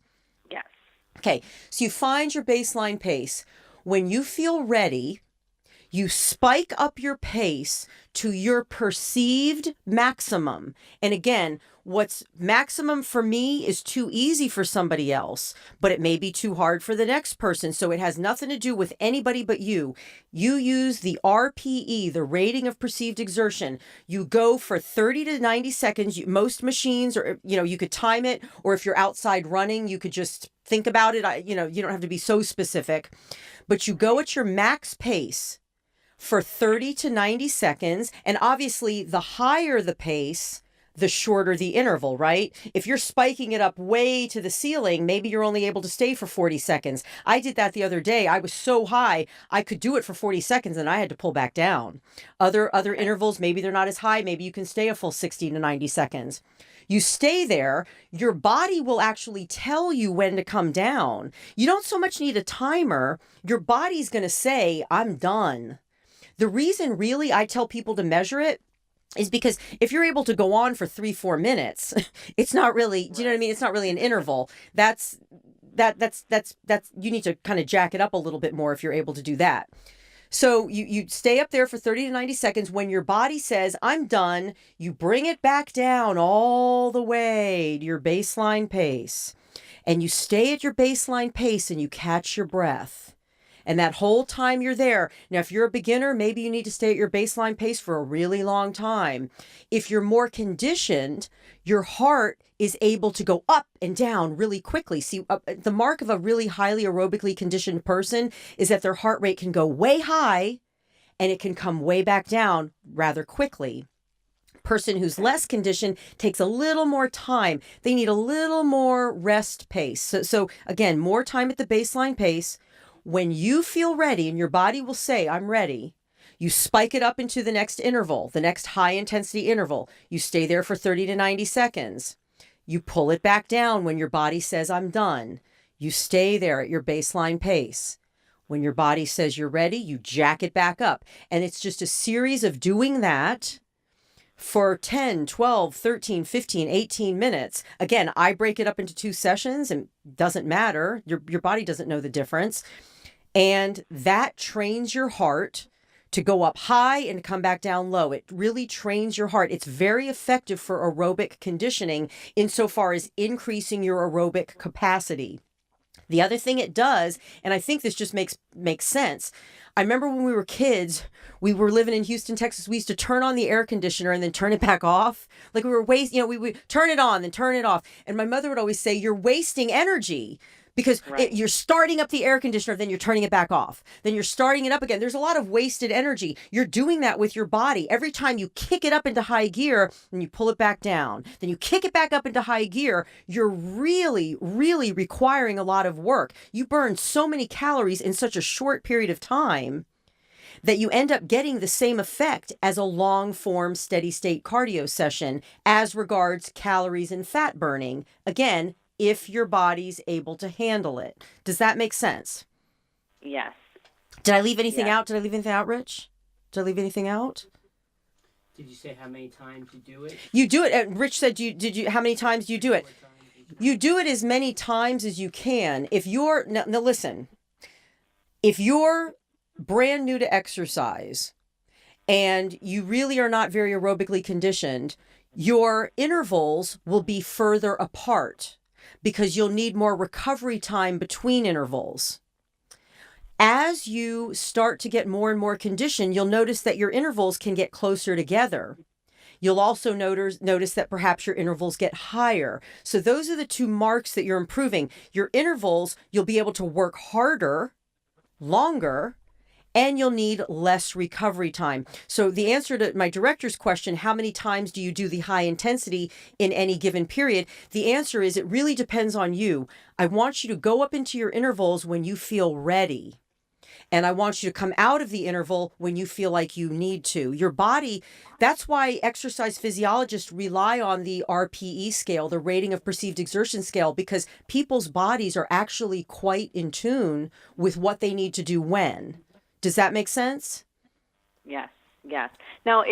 Yes. Okay. So you find your baseline pace. When you feel ready, you spike up your pace to your perceived maximum. And again, what's maximum for me is too easy for somebody else, but it may be too hard for the next person. So it has nothing to do with anybody but you. You use the RPE, the rating of perceived exertion. You go for 30 to 90 seconds. Most machines, or, you could time it, or if you're outside running, you could just think about it. You don't have to be so specific, but you go at your max pace for 30 to 90 seconds. And obviously, the higher the pace, the shorter the interval, right? If you're spiking it up way to the ceiling, maybe you're only able to stay for 40 seconds. I did that the other day. I was so high, I could do it for 40 seconds and I had to pull back down. Other intervals, maybe they're not as high. Maybe you can stay a full 60 to 90 seconds. You stay there, your body will actually tell you when to come down. You don't so much need a timer. Your body's going to say, I'm done. The reason really I tell people to measure it is because if you're able to go on for 3-4 minutes, it's not really, do you know what I mean? It's not really an interval. That's you need to kind of jack it up a little bit more if you're able to do that. So you stay up there for 30 to 90 seconds. When your body says, I'm done, you bring it back down all the way to your baseline pace. And you stay at your baseline pace and you catch your breath. And that whole time you're there. Now, if you're a beginner, maybe you need to stay at your baseline pace for a really long time. If you're more conditioned, your heart is able to go up and down really quickly. See, the mark of a really highly aerobically conditioned person is that their heart rate can go way high and it can come way back down rather quickly. Person who's less conditioned takes a little more time. They need a little more rest pace. So again, more time at the baseline pace. When you feel ready and your body will say, I'm ready, you spike it up into the next interval, the next high intensity interval. You stay there for 30 to 90 seconds. You pull it back down when your body says, I'm done. You stay there at your baseline pace. When your body says you're ready, you jack it back up. And it's just a series of doing that for 10, 12, 13, 15, 18 minutes. Again, I break it up into 2 sessions, and it doesn't matter. Your body doesn't know the difference. And that trains your heart to go up high and come back down low. It really trains your heart. It's very effective for aerobic conditioning insofar as increasing your aerobic capacity. The other thing it does, and I think this just makes sense. I remember when we were kids, we were living in Houston, Texas. We used to turn on the air conditioner and then turn it back off. Like we were wasting, we would turn it on, then turn it off. And my mother would always say, you're wasting energy. Because you're starting up the air conditioner, then you're turning it back off. Then you're starting it up again. There's a lot of wasted energy. You're doing that with your body. Every time you kick it up into high gear and you pull it back down, then you kick it back up into high gear, you're really, really requiring a lot of work. You burn so many calories in such a short period of time that you end up getting the same effect as a long form steady state cardio session as regards calories and fat burning. Again, if your body's able to handle it. Does that make sense? Yes. Did I leave anything out? Did I leave anything out, Rich? Did I leave anything out? Did you say how many times you do it? You do it. Rich said, how many times do you do it? You do it as many times as you can. If you're, now listen, if you're brand new to exercise and you really are not very aerobically conditioned, your intervals will be further apart, because you'll need more recovery time between intervals. As you start to get more and more conditioned, you'll notice that your intervals can get closer together. You'll also notice that perhaps your intervals get higher. So those are the 2 marks that you're improving. Your intervals, you'll be able to work harder, longer, and you'll need less recovery time. So the answer to my director's question, how many times do you do the high intensity in any given period? The answer is it really depends on you. I want you to go up into your intervals when you feel ready. And I want you to come out of the interval when you feel like you need to. Your body, that's why exercise physiologists rely on the RPE scale, the rating of perceived exertion scale, because people's bodies are actually quite in tune with what they need to do when. Does that make sense? Yes. Now,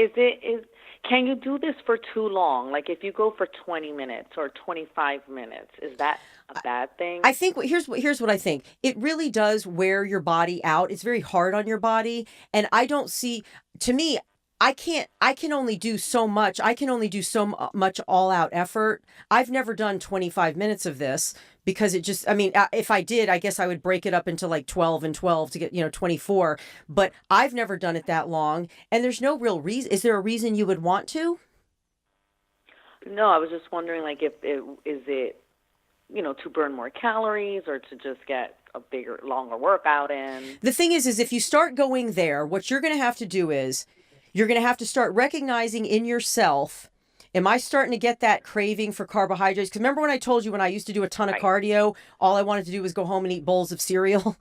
can you do this for too long? Like if you go for 20 minutes or 25 minutes, is that a bad thing? I think here's what I think. It really does wear your body out. It's very hard on your body. And I don't see, to me, I can only do so much. I can only do so much all out effort. I've never done 25 minutes of this because it just, if I did, I guess I would break it up into like 12 and 12 to get, 24. But I've never done it that long. And there's no real reason. Is there a reason you would want to? No, I was just wondering, like, is it, to burn more calories or to just get a bigger, longer workout in? The thing is if you start going there, what you're going to have to do is you're going to have to start recognizing in yourself, am I starting to get that craving for carbohydrates? Because remember when I told you when I used to do a ton of cardio, all I wanted to do was go home and eat bowls of cereal?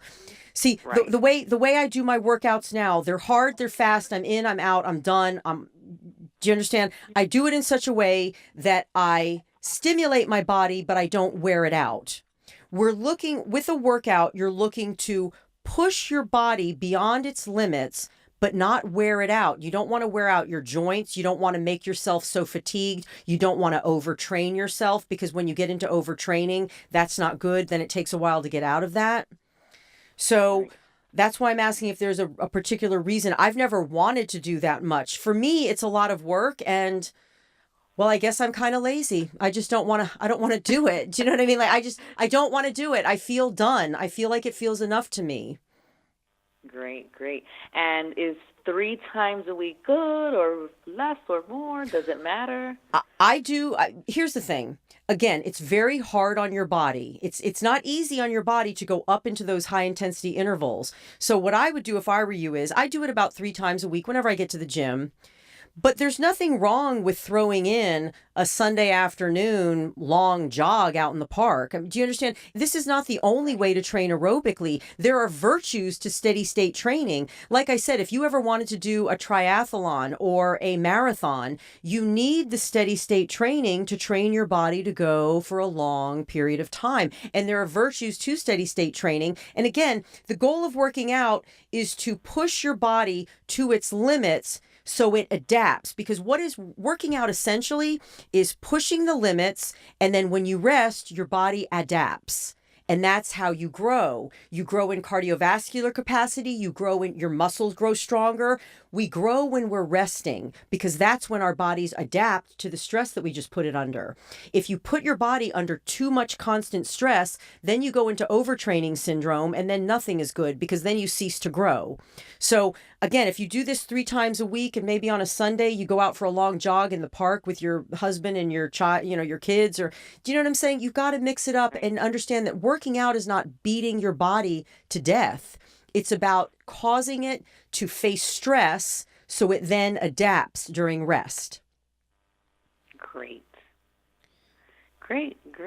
See, the way I do my workouts now, they're hard, they're fast, I'm in, I'm out, I'm done. Do you understand? I do it in such a way that I stimulate my body, but I don't wear it out. With a workout, you're looking to push your body beyond its limits, but not wear it out. You don't want to wear out your joints. You don't want to make yourself so fatigued. You don't want to overtrain yourself, because when you get into overtraining, that's not good. Then it takes a while to get out of that. So that's why I'm asking if there's a particular reason. I've never wanted to do that much. For me, it's a lot of work, and well, I guess I'm kind of lazy. I don't want to do it. Do you know what I mean? Like I don't want to do it. I feel done. I feel like it feels enough to me. Great. And is 3 times a week good or less or more? Does it matter? Here's the thing. Again, it's very hard on your body. It's not easy on your body to go up into those high intensity intervals. So what I would do if I were you is I do it about 3 times a week whenever I get to the gym. But there's nothing wrong with throwing in a Sunday afternoon long jog out in the park. Do you understand? This is not the only way to train aerobically. There are virtues to steady state training. Like I said, if you ever wanted to do a triathlon or a marathon, you need the steady state training to train your body to go for a long period of time. And there are virtues to steady state training. And again, the goal of working out is to push your body to its limits so it adapts, because what is working out essentially is pushing the limits. And then when you rest, your body adapts. And that's how you grow. You grow in cardiovascular capacity. You grow in your muscles grow stronger. We grow when we're resting, because that's when our bodies adapt to the stress that we just put it under. If you put your body under too much constant stress, then you go into overtraining syndrome, and then nothing is good, because then you cease to grow. So again, if you do this 3 times a week, and maybe on a Sunday you go out for a long jog in the park with your husband and your child, your kids, or do you know what I'm saying? You've got to mix it up and understand that working out is not beating your body to death. It's about causing it to face stress so it then adapts during rest. Great.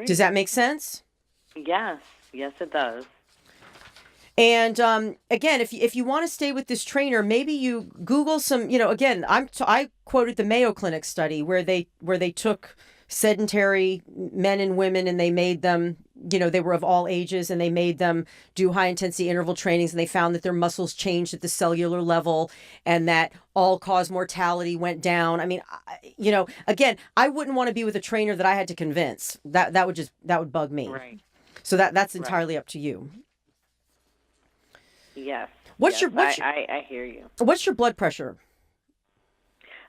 Does that make sense? Yes, it does. And again, if you want to stay with this trainer, maybe you Google some, again, I quoted the Mayo Clinic study where they took sedentary men and women, and they made them, they were of all ages, and they made them do high intensity interval trainings, and they found that their muscles changed at the cellular level, and that all-cause mortality went down. I mean, again, I wouldn't want to be with a trainer that I had to convince. That would bug me. Right. So that's entirely up to you. Yes. I hear you. What's your blood pressure?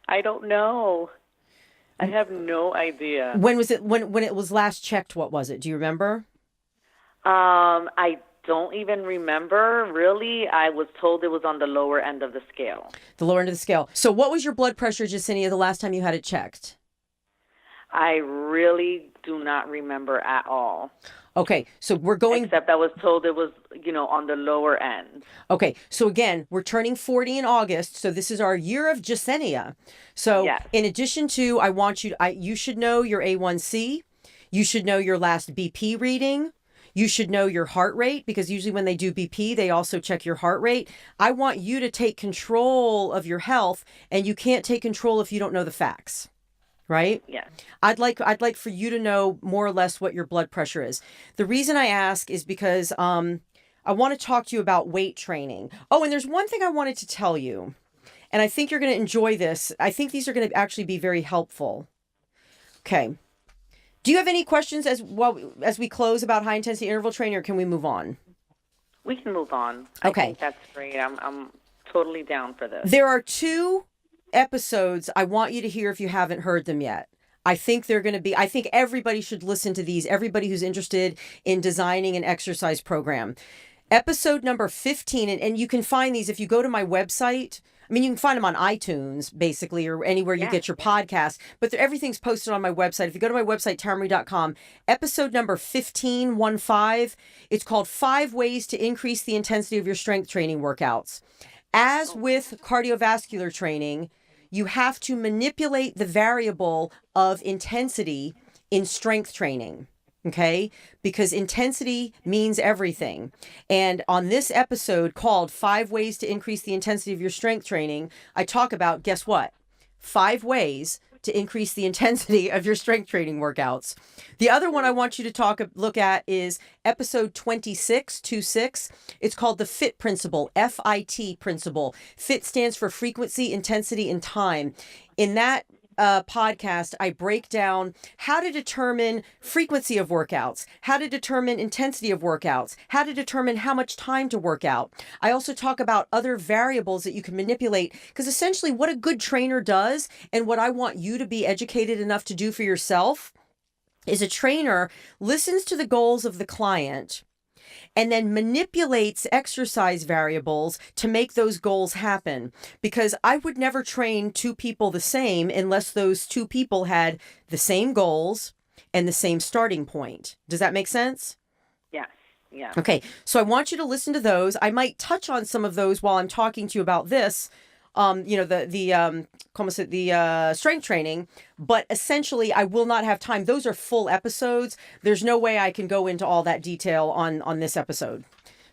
I don't know. I have no idea. When was it? When it was last checked, what was it? Do you remember? I don't even remember. Really, I was told it was on the lower end of the scale. The lower end of the scale. So what was your blood pressure, Jasenia, the last time you had it checked? I really do not remember at all. Okay, so we're going... Except I was told it was, on the lower end. Okay, so again, we're turning 40 in August, so this is our year of Jasenia. So yes. In addition to, you should know your A1C, you should know your last BP reading, you should know your heart rate, because usually when they do BP, they also check your heart rate. I want you to take control of your health, and you can't take control if you don't know the facts. Right? Yes. I'd like for you to know more or less what your blood pressure is. The reason I ask is because I want to talk to you about weight training. Oh, and there's one thing I wanted to tell you, and I think you're going to enjoy this. I think these are going to actually be very helpful. Okay. Do you have any questions as we close about high intensity interval training, or can we move on? We can move on. Okay. I think that's great. I'm totally down for this. There are 2 episodes I want you to hear if you haven't heard them yet. I think everybody should listen to these, everybody who's interested in designing an exercise program. Episode number 15, and you can find these if you go to my website. I mean, you can find them on iTunes, basically, or anywhere you get your podcast, but everything's posted on my website. If you go to my website, taramarie.com, episode number 15, it's called 5 Ways to Increase the Intensity of Your Strength Training Workouts. As with cardiovascular training, you have to manipulate the variable of intensity in strength training, okay? Because intensity means everything. And on this episode called 5 Ways to Increase the Intensity of Your Strength Training, I talk about, guess what? 5 ways to increase the intensity of your strength training workouts. The other one I want you to look at is episode 26. It's called the FIT principle, FIT principle. FIT stands for frequency, intensity, and time. In that podcast, I break down how to determine frequency of workouts, how to determine intensity of workouts, how to determine how much time to work out. I also talk about other variables that you can manipulate, because essentially what a good trainer does, and what I want you to be educated enough to do for yourself, is a trainer listens to the goals of the client and then manipulates exercise variables to make those goals happen. Because I would never train 2 people the same unless those 2 people had the same goals and the same starting point. Does that make sense? Yes. Yeah. Okay. So I want you to listen to those. I might touch on some of those while I'm talking to you about this the strength training, but essentially I will not have time. Those are full episodes. There's no way I can go into all that detail on this episode.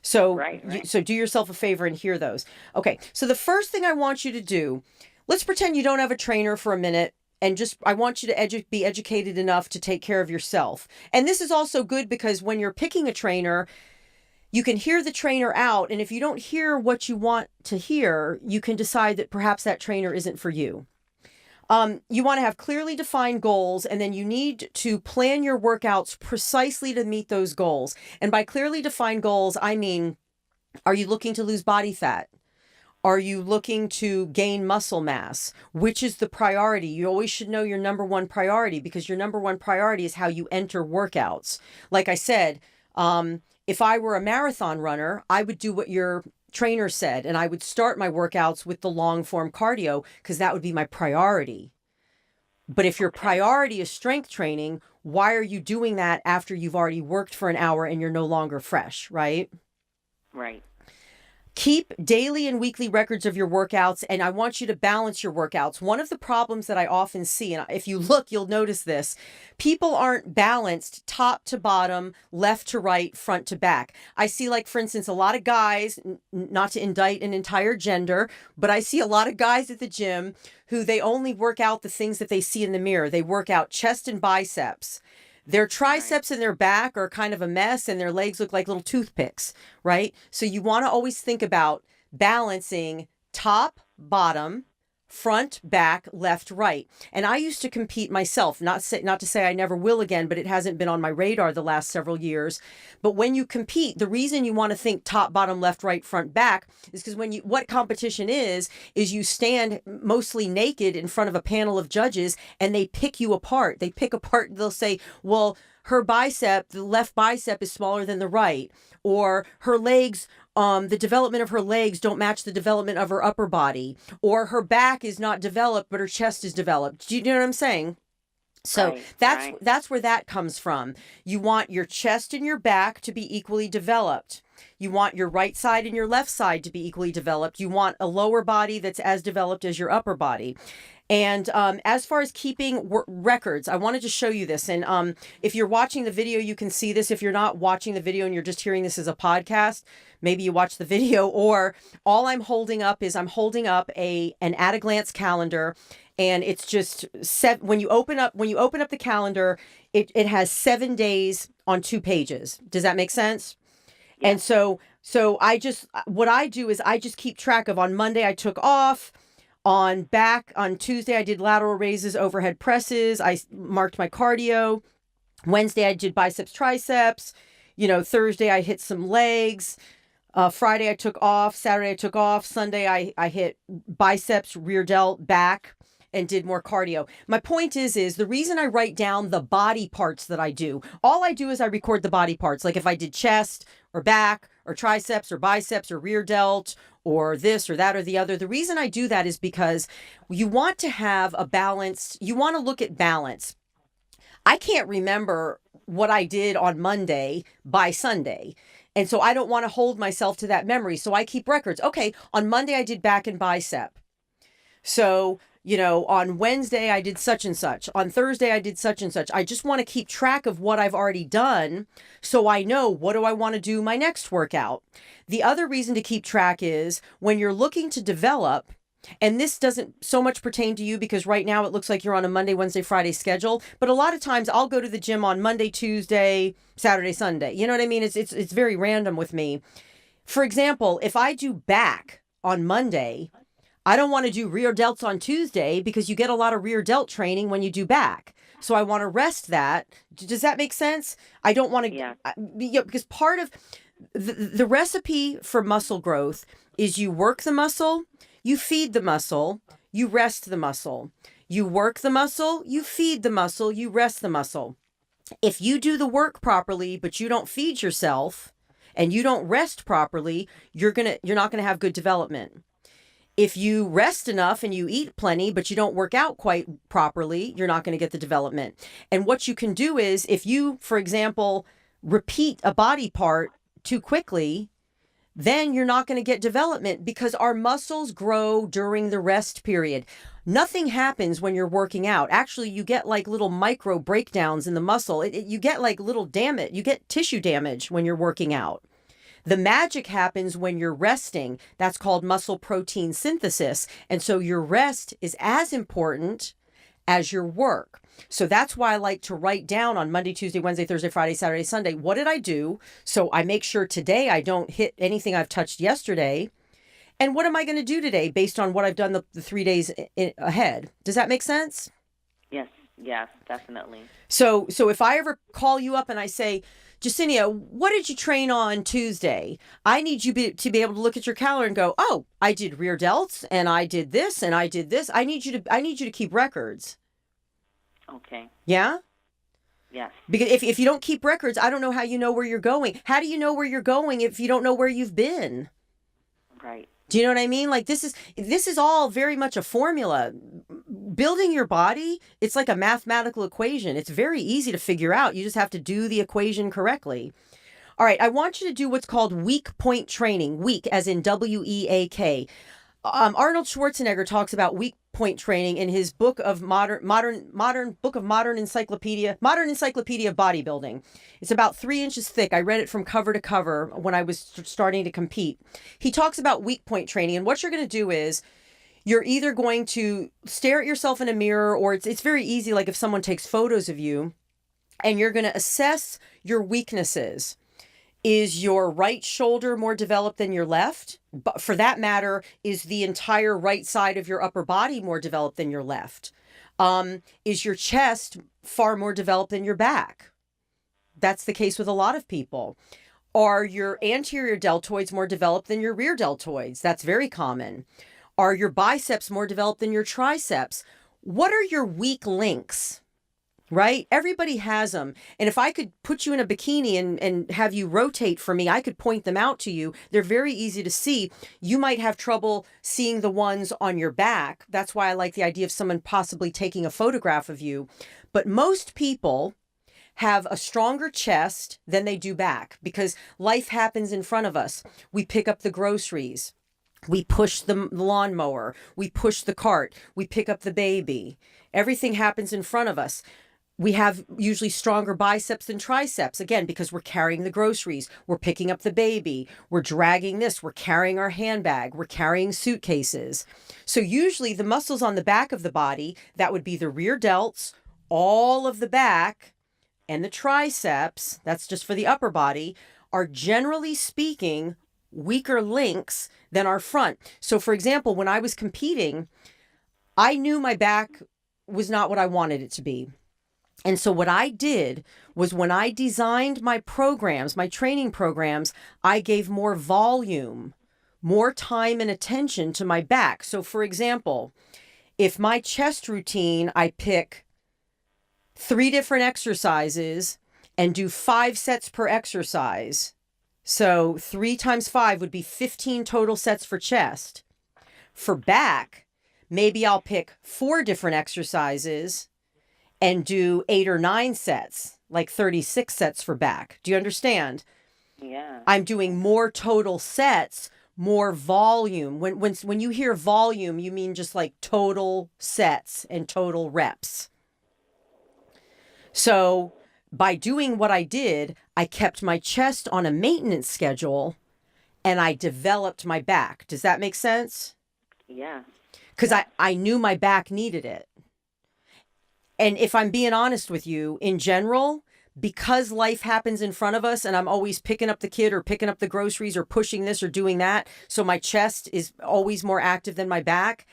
So, Right. so do yourself a favor and hear those. Okay. So the first thing I want you to do, let's pretend you don't have a trainer for a minute. And I want you to be educated enough to take care of yourself. And this is also good because when you're picking a trainer, you can hear the trainer out. And if you don't hear what you want to hear, you can decide that perhaps that trainer isn't for you. You want to have clearly defined goals, and then you need to plan your workouts precisely to meet those goals. And by clearly defined goals, I mean, are you looking to lose body fat? Are you looking to gain muscle mass? Which is the priority? You always should know your number one priority, because your number one priority is how you enter workouts. Like I said, if I were a marathon runner, I would do what your trainer said, and I would start my workouts with the long form cardio because that would be my priority. But if your priority is strength training, why are you doing that after you've already worked for an hour and you're no longer fresh, right? Right. Keep daily and weekly records of your workouts, and I want you to balance your workouts. One of the problems that I often see, and if you look, you'll notice this, people aren't balanced top to bottom, left to right, front to back. I see, like, for instance, a lot of guys, not to indict an entire gender, but I see a lot of guys at the gym who they only work out the things that they see in the mirror. They work out chest and biceps. Their triceps and their back are kind of a mess, and their legs look like little toothpicks, right? So you want to always think about balancing top, bottom, front, back, left, right. And I used to compete myself, not to say I never will again, but it hasn't been on my radar the last several years. But when you compete, the reason you want to think top, bottom, left, right, front, back is because what competition is you stand mostly naked in front of a panel of judges, and they pick you apart. They pick apart, they'll say, well, her bicep, the left bicep is smaller than the right, or her legs, the development of her legs don't match the development of her upper body, or her back is not developed, but her chest is developed. Do you know what I'm saying? So that's where that comes from. You want your chest and your back to be equally developed. You want your right side and your left side to be equally developed. You want a lower body that's as developed as your upper body. And as far as keeping records, I wanted to show you this. And if you're watching the video, you can see this. If you're not watching the video and you're just hearing this as a podcast, maybe you watch the video, or all I'm holding up is an at a glance calendar. And it's just when you open up the calendar, it has 7 days on 2 pages. Does that make sense? Yeah. And so what I do is I just keep track of, on Monday I took off. On Tuesday, I did lateral raises, overhead presses. I marked my cardio. Wednesday, I did biceps, triceps. Thursday, I hit some legs. Friday, I took off. Saturday, I took off. Sunday, I hit biceps, rear delt, back, and did more cardio. My point is the reason I write down the body parts that I do, all I do is I record the body parts. Like if I did chest or back or triceps or biceps or rear delt or this or that or the other. The reason I do that is because you want to have you want to look at balance. I can't remember what I did on Monday by Sunday. And so I don't want to hold myself to that memory. So I keep records. Okay, on Monday I did back and bicep. So, on Wednesday I did such and such. On Thursday I did such and such. I just want to keep track of what I've already done so I know what do I want to do my next workout. The other reason to keep track is when you're looking to develop, and this doesn't so much pertain to you because right now it looks like you're on a Monday, Wednesday, Friday schedule, but a lot of times I'll go to the gym on Monday, Tuesday, Saturday, Sunday. You know what I mean? It's very random with me. For example, if I do back on Monday, I don't want to do rear delts on Tuesday because you get a lot of rear delt training when you do back. So I want to rest that. Does that make sense? I don't want to, because part of the recipe for muscle growth is you work the muscle, you feed the muscle, you rest the muscle. You work the muscle, you feed the muscle, you rest the muscle. If you do the work properly, but you don't feed yourself and you don't rest properly, you're not going to have good development. If you rest enough and you eat plenty, but you don't work out quite properly, you're not going to get the development. And what you can do is if you, for example, repeat a body part too quickly, then you're not going to get development because our muscles grow during the rest period. Nothing happens when you're working out. Actually, you get like little micro breakdowns in the muscle. You get like little damage. You get tissue damage when you're working out. The magic happens when you're resting. That's called muscle protein synthesis. And so your rest is as important as your work. So that's why I like to write down on Monday, Tuesday, Wednesday, Thursday, Friday, Saturday, Sunday, what did I do? So I make sure today I don't hit anything I've touched yesterday. And what am I going to do today based on what I've done the 3 days ahead? Does that make sense? Yes, definitely. So if I ever call you up and I say, Jacinia, what did you train on Tuesday? I need you to be able to look at your calendar and go, oh, I did rear delts and I did this and I did this. I need you to keep records. Okay. Yeah? Yes. Because if you don't keep records, I don't know how you know where you're going. How do you know where you're going if you don't know where you've been? Right. Do you know what I mean? Like this is all very much a formula. Building your body, it's like a mathematical equation. It's very easy to figure out. You just have to do the equation correctly. All right, I want you to do what's called weak point training. Weak as in WEAK. Arnold Schwarzenegger talks about weak point training in his book of modern encyclopedia of bodybuilding. It's about 3 inches thick. I read it from cover to cover when I was starting to compete. He talks about weak point training, and what you're going to do is you're either going to stare at yourself in a mirror, or it's very easy, like if someone takes photos of you, and you're going to assess your weaknesses. Is your right shoulder more developed than your left? But for that matter, is the entire right side of your upper body more developed than your left? Is your chest far more developed than your back? That's the case with a lot of people. Are your anterior deltoids more developed than your rear deltoids? That's very common. Are your biceps more developed than your triceps? What are your weak links? Right? Everybody has them. And if I could put you in a bikini and have you rotate for me, I could point them out to you. They're very easy to see. You might have trouble seeing the ones on your back. That's why I like the idea of someone possibly taking a photograph of you. But most people have a stronger chest than they do back because life happens in front of us. We pick up the groceries. We push the lawnmower. We push the cart. We pick up the baby. Everything happens in front of us. We have usually stronger biceps than triceps, again, because we're carrying the groceries, we're picking up the baby, we're dragging this, we're carrying our handbag, we're carrying suitcases. So usually the muscles on the back of the body, that would be the rear delts, all of the back, and the triceps, that's just for the upper body, are generally speaking weaker links than our front. So for example, when I was competing, I knew my back was not what I wanted it to be. And so what I did was when I designed my programs, my training programs, I gave more volume, more time and attention to my back. So for example, if my chest routine, I pick 3 different exercises and do 5 sets per exercise. So 3 times 5 would be 15 total sets for chest. For back, maybe I'll pick 4 different exercises and do 8 or 9 sets, like 36 sets for back. Do you understand? Yeah. I'm doing more total sets, more volume. When you hear volume, you mean just like total sets and total reps. So by doing what I did, I kept my chest on a maintenance schedule and I developed my back. Does that make sense? Yeah. Because I knew my back needed it. And if I'm being honest with you, in general, because life happens in front of us and I'm always picking up the kid or picking up the groceries or pushing this or doing that, so my chest is always more active than my back,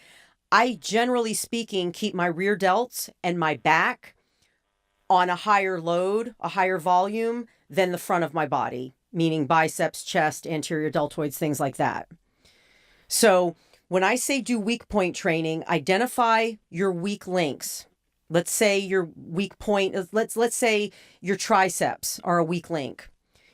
I generally speaking keep my rear delts and my back on a higher load, a higher volume than the front of my body, meaning biceps, chest, anterior deltoids, things like that. So when I say do weak point training, identify your weak links. Let's say your weak point, let's say your triceps are a weak link.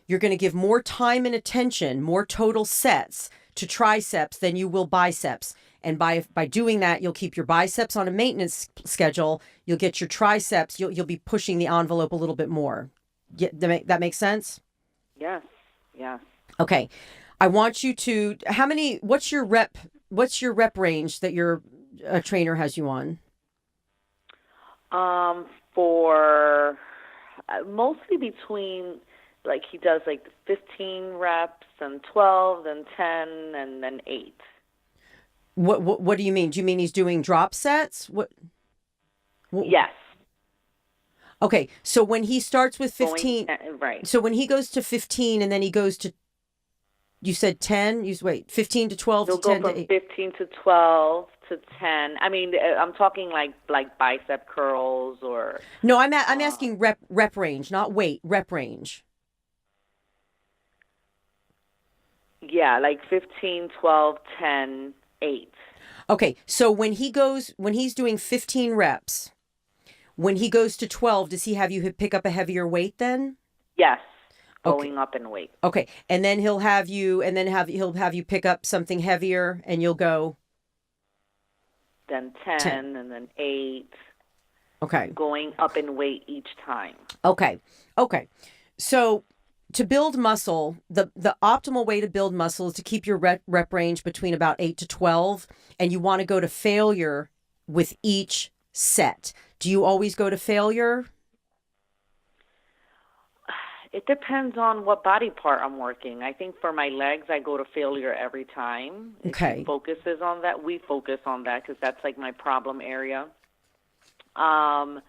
You're going to give more time and attention, more total sets to triceps than you will biceps. And by doing that, you'll keep your biceps on a maintenance schedule. You'll get your triceps, you'll be pushing the envelope a little bit more. That makes sense? Yes. Yeah. Okay. I want you to, what's your rep range that your trainer has you on? For mostly between, like, he does like 15 reps and 12 and 10 and then 8. What do you mean? Do you mean he's doing drop sets? Yes. Okay, so when he starts with 15, right. so when he goes to 15 and then he goes to, you said 10, 15 to 12 He'll to 10 go to from 8. 15 to 12 to 10. I mean, I'm talking like bicep curls or. No, I'm asking rep range, not weight, rep range. Yeah, like 15, 12, 10, 8. Okay, so when he's doing 15 reps, when he goes to 12, does he have you pick up a heavier weight then? Yes, Okay. going up in weight. Okay, and then he'll have you pick up something heavier, and you'll go. Then 10. And then 8. Okay. Going up in weight each time. Okay. So to build muscle, the optimal way to build muscle is to keep your rep range between about 8 to 12, and you want to go to failure with each set. Do you always go to failure? It depends on what body part I'm working. I think for my legs, I go to failure every time. Okay. He focuses on that. We focus on that because that's like my problem area. Not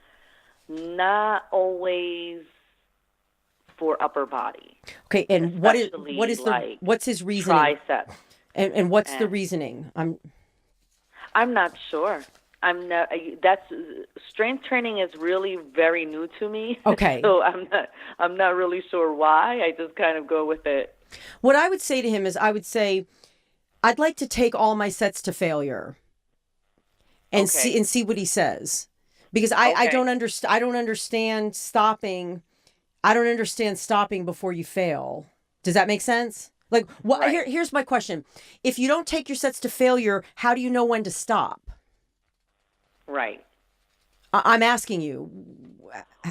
always for upper body. Okay, and what's his reasoning? Triceps. And what's the reasoning? I'm not sure. That's strength training is really very new to me. Okay. So I'm not really sure why. I just kind of go with it. What I would say to him is I'd like to take all my sets to failure and see what he says. Because I don't understand stopping. I don't understand stopping before you fail. Does that make sense? Like, what? Right. Here's my question. If you don't take your sets to failure, how do you know when to stop? Right. I'm asking you.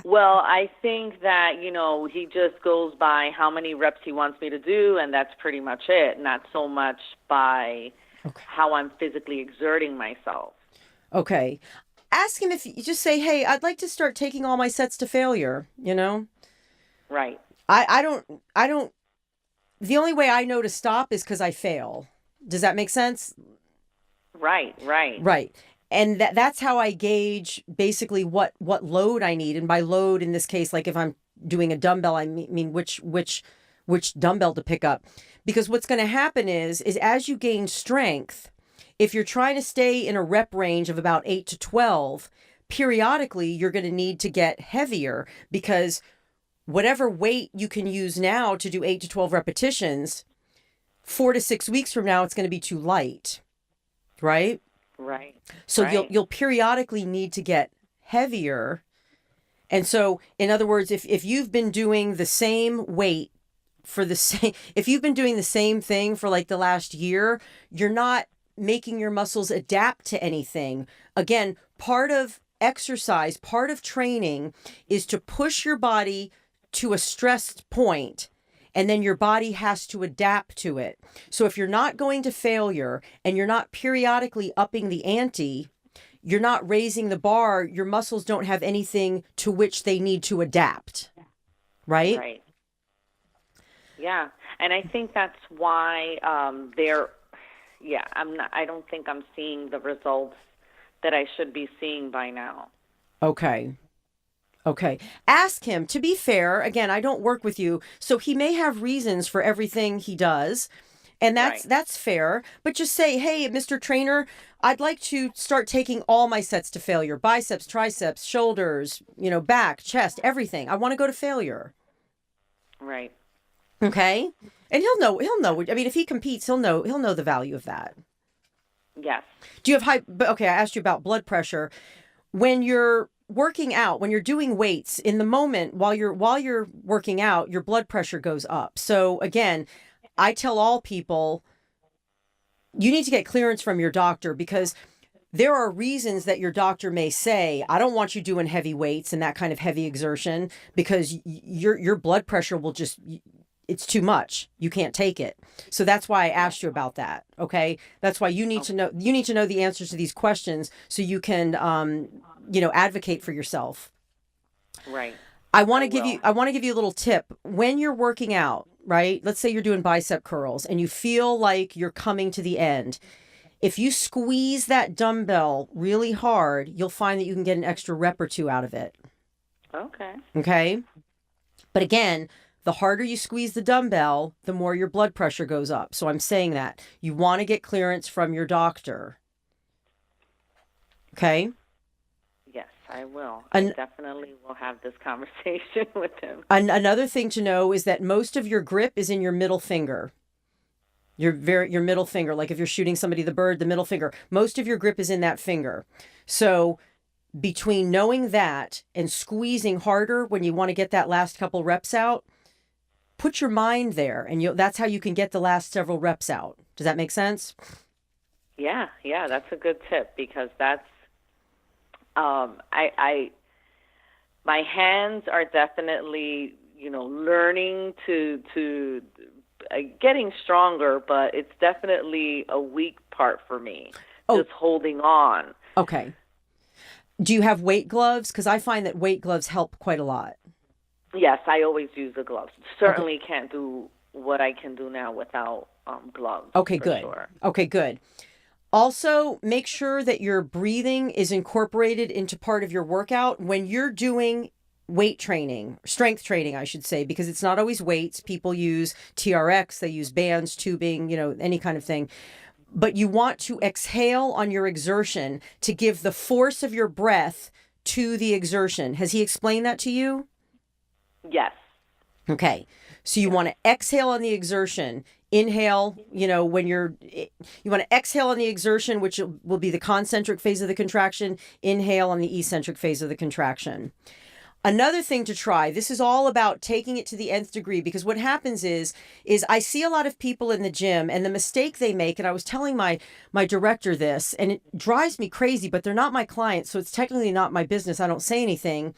Well, I think that, he just goes by how many reps he wants me to do, and that's pretty much it. Not so much by how I'm physically exerting myself. Okay. Ask him if you just say, hey, I'd like to start taking all my sets to failure, Right. I don't, the only way I know to stop is because I fail. Does that make sense? Right. Right. And that's how I gauge basically what load I need. And by load in this case, like if I'm doing a dumbbell, I mean which dumbbell to pick up. Because what's going to happen is as you gain strength, if you're trying to stay in a rep range of about 8 to 12, periodically you're going to need to get heavier, because whatever weight you can use now to do 8 to 12 repetitions, 4 to 6 weeks from now, it's going to be too light. Right? Right. So right. you'll periodically need to get heavier. And so, in other words, if you've been doing the same weight if you've been doing the same thing for like the last year, you're not making your muscles adapt to anything. Again, part of exercise, part of training is to push your body to a stressed point, and then your body has to adapt to it. So if you're not going to failure and you're not periodically upping the ante, you're not raising the bar, your muscles don't have anything to which they need to adapt. Right? Right. Yeah. And I think that's why I don't think I'm seeing the results that I should be seeing by now. Okay. Ask him. To be fair, again, I don't work with you, so he may have reasons for everything he does, and that's fair. But just say, hey, Mr. Trainer, I'd like to start taking all my sets to failure. Biceps, triceps, shoulders, back, chest, everything. I want to go to failure. Right. Okay? And he'll know. I mean, if he competes, he'll know the value of that. Yes. Do you have I asked you about blood pressure. When you're working out, when you're doing weights, in the moment while you're working out, your blood pressure goes up. So again, I tell all people, you need to get clearance from your doctor, because there are reasons that your doctor may say, I don't want you doing heavy weights and that kind of heavy exertion, because your blood pressure will just, it's too much. You can't take it. So that's why I asked you about that. Okay. That's why you need to know, the answers to these questions so you can, advocate for yourself. Right. I want to give you a little tip. When you're working out, right? Let's say you're doing bicep curls and you feel like you're coming to the end. If you squeeze that dumbbell really hard, you'll find that you can get an extra rep or two out of it. Okay. Okay. But again, the harder you squeeze the dumbbell, the more your blood pressure goes up. So I'm saying that you want to get clearance from your doctor. Okay. Yes, I will. I definitely will have this conversation with him. Another thing to know is that most of your grip is in your middle finger. Your middle finger, like if you're shooting somebody the bird, the middle finger, most of your grip is in that finger. So between knowing that and squeezing harder when you want to get that last couple reps out, put your mind there, and that's how you can get the last several reps out. Does that make sense? Yeah, that's a good tip, because that's my hands are definitely, learning to getting stronger, but it's definitely a weak part for me. Just holding on. Okay. Do you have weight gloves? Because I find that weight gloves help quite a lot. Yes, I always use the gloves. Certainly can't do what I can do now without gloves. Okay, good. Sure. Okay, good. Also, make sure that your breathing is incorporated into part of your workout when you're doing weight training, strength training, I should say, because it's not always weights. People use TRX, they use bands, tubing, any kind of thing. But you want to exhale on your exertion to give the force of your breath to the exertion. Has he explained that to you? Yes. Okay. So you want to exhale on the exertion. Inhale, you want to exhale on the exertion, which will be the concentric phase of the contraction. Inhale on the eccentric phase of the contraction. Another thing to try, this is all about taking it to the nth degree, because what happens is I see a lot of people in the gym, and the mistake they make, and I was telling my director this, and it drives me crazy, but they're not my clients, so it's technically not my business. I don't say anything.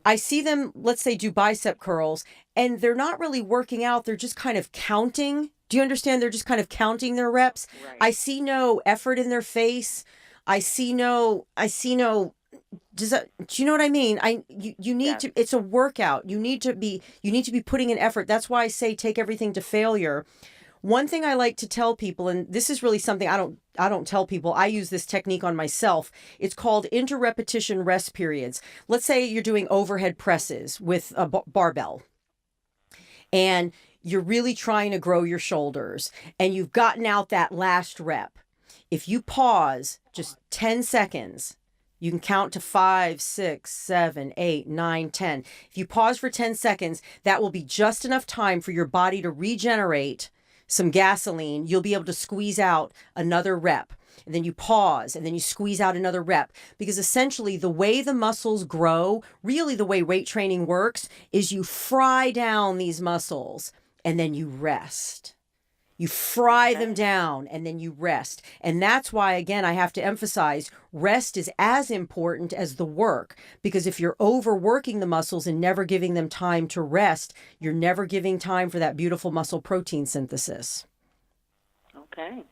I see them, let's say, do bicep curls, and they're not really working out. They're just kind of counting. Do you understand? They're just kind of counting their reps. Right. I see no effort in their face. Do you know what I mean? You need to, it's a workout. You need to be putting in effort. That's why I say take everything to failure. One thing I like to tell people, and this is really something I don't tell people, I use this technique on myself. It's called interrepetition rest periods. Let's say you're doing overhead presses with a barbell, and you're really trying to grow your shoulders, and you've gotten out that last rep. If you pause just 10 seconds, you can count to 5, 6, 7, 8, 9, 10. If you pause for 10 seconds, that will be just enough time for your body to regenerate some gasoline. You'll be able to squeeze out another rep. And then you pause, and then you squeeze out another rep. Because essentially the way the muscles grow, really the way weight training works, is you fry down these muscles and then you rest. You fry them down and then you rest. And that's why, again, I have to emphasize rest is as important as the work, because if you're overworking the muscles and never giving them time to rest, you're never giving time for that beautiful muscle protein synthesis.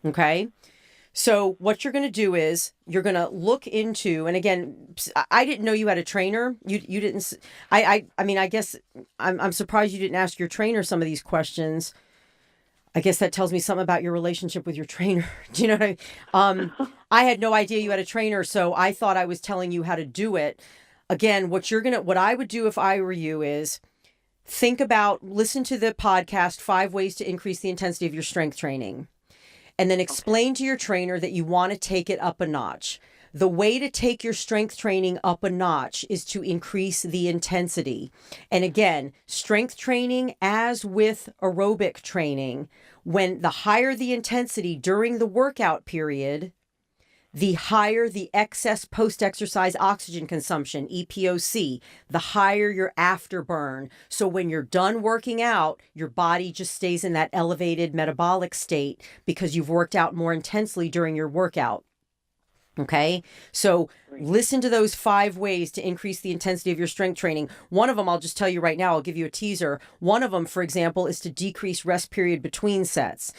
Okay. So what you're going to do is you're going to look into, and again, I didn't know you had a trainer. You didn't. I mean, I guess I'm surprised you didn't ask your trainer some of these questions. I guess that tells me something about your relationship with your trainer. Do you know what I mean? I had no idea you had a trainer, so I thought I was telling you how to do it. Again, what I would do if I were you is listen to the podcast, 5 Ways to Increase the Intensity of Your Strength Training, and then explain to your trainer that you want to take it up a notch. The way to take your strength training up a notch is to increase the intensity. And again, strength training, as with aerobic training, when the higher the intensity during the workout period, the higher the excess post-exercise oxygen consumption, EPOC, the higher your afterburn. So when you're done working out, your body just stays in that elevated metabolic state because you've worked out more intensely during your workout. Okay. So listen to those 5 ways to increase the intensity of your strength training. One of them, I'll just tell you right now, I'll give you a teaser. One of them, for example, is to decrease rest period between sets.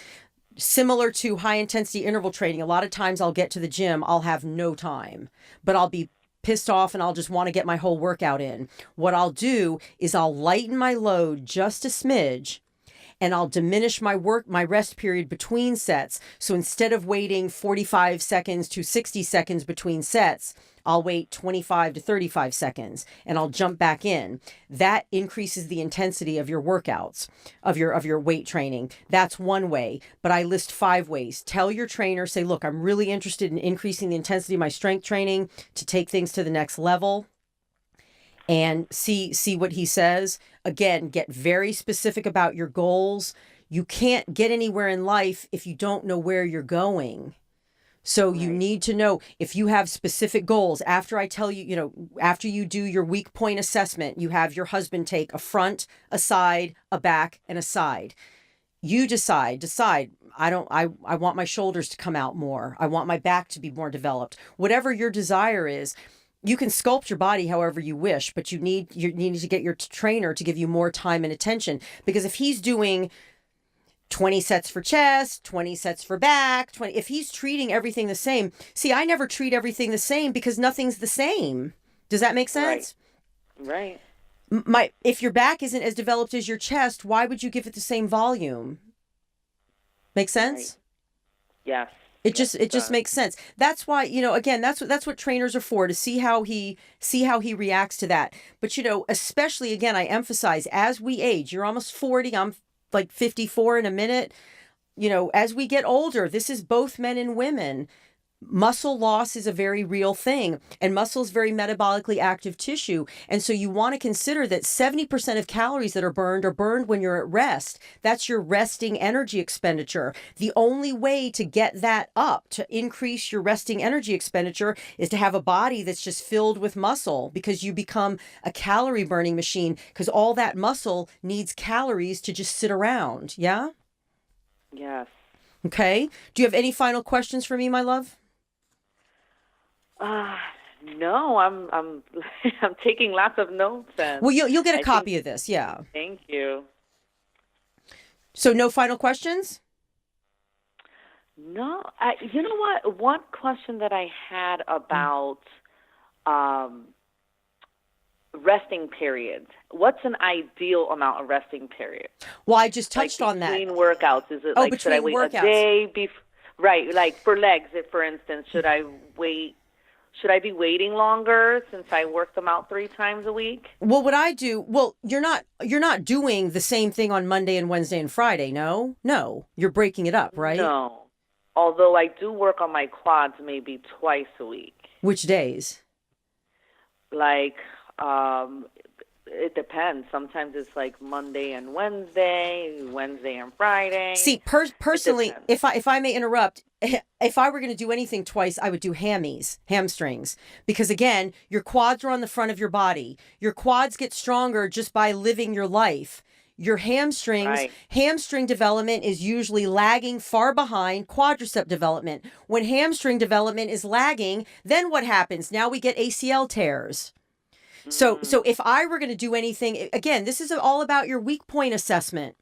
Similar to high intensity interval training, a lot of times I'll get to the gym, I'll have no time, but I'll be pissed off and I'll just want to get my whole workout in. What I'll do is I'll lighten my load just a smidge, and I'll diminish my rest period between sets. So instead of waiting 45 seconds to 60 seconds between sets, I'll wait 25 to 35 seconds and I'll jump back in. That increases the intensity of your workouts, of your weight training. That's one way, but I list 5 ways. Tell your trainer, say, look, I'm really interested in increasing the intensity of my strength training to take things to the next level. And see what he says. Again, get very specific about your goals. You can't get anywhere in life if you don't know where you're going. So you need to know if you have specific goals. After I tell you, after you do your weak point assessment, you have your husband take a front, a side, a back, and a side. You decide, I want my shoulders to come out more. I want my back to be more developed. Whatever your desire is, you can sculpt your body however you wish, but you need to get your trainer to give you more time and attention. Because if he's doing 20 sets for chest, 20 sets for back, if he's treating everything the same, see, I never treat everything the same because nothing's the same. Does that make sense? Right. If your back isn't as developed as your chest, why would you give it the same volume? Make sense? Right. Yes. It just makes sense. That's why, again, that's what trainers are for, to see how he reacts to that. But, especially, again, I emphasize, as we age, you're almost 40, I'm like 54 in a minute. As we get older, this is both men and women. Muscle loss is a very real thing, and muscle is very metabolically active tissue. And so you want to consider that 70% of calories that are burned when you're at rest. That's your resting energy expenditure. The only way to get that up, to increase your resting energy expenditure, is to have a body that's just filled with muscle, because you become a calorie burning machine, because all that muscle needs calories to just sit around. Yeah? Yes. Okay. Do you have any final questions for me, my love? No, I'm I'm taking lots of notes. And well, you'll get a copy of this. Yeah. Thank you. So no final questions? No, you know what? One question that I had about resting periods. What's an ideal amount of resting period? Well, I just touched on that. Between workouts, is it should I wait workouts. A day before? Right, like for legs, if, for instance, should I be waiting longer since I work them out 3 times a week? Well, what I do, you're not doing the same thing on Monday and Wednesday and Friday. No, you're breaking it up, right? No. Although I do work on my quads maybe twice a week. Which days? Like, it depends. Sometimes it's like Monday and Wednesday and Friday. See, personally, if I may interrupt, if I were going to do anything twice, I would do hamstrings. Because again, your quads are on the front of your body. Your quads get stronger just by living your life. Your hamstrings, hamstring development is usually lagging far behind quadricep development. When hamstring development is lagging, then what happens? Now we get ACL tears. So if I were going to do anything, again, this is all about your weak point assessment.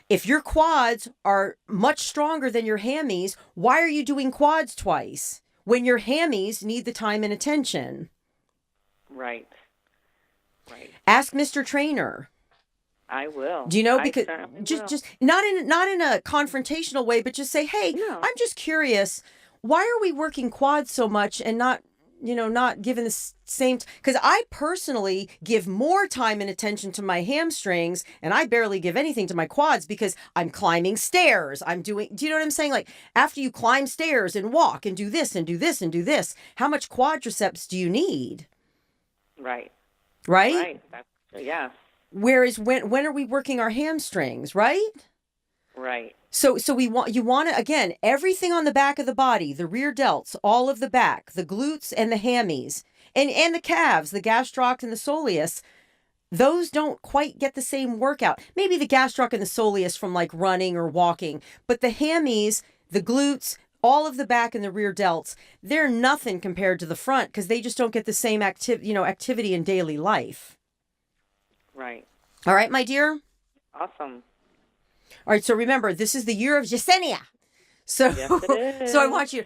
If your quads are much stronger than your hammies, why are you doing quads twice when your hammies need the time and attention? Right. Ask Mr. Trainer. I will. Do you know? Because just not in a confrontational way, but just say, hey, I'm just curious. Why are we working quads so much and not given the same, because I personally give more time and attention to my hamstrings, and I barely give anything to my quads because I'm climbing stairs. Do you know what I'm saying? Like, after you climb stairs and walk and do this and do this and do this, how much quadriceps do you need? Right. Yes. Whereas when are we working our hamstrings, right? Right. So you want to, again, everything on the back of the body, the rear delts, all of the back, the glutes and the hammies, and the calves, the gastroc and the soleus, those don't quite get the same workout. Maybe the gastroc and the soleus from like running or walking, but the hammies, the glutes, all of the back and the rear delts, they're nothing compared to the front because they just don't get the same activity in daily life. Right. All right, my dear? Awesome. All right, so remember, this is the year of Yesenia. So, Yes, it is. so I want you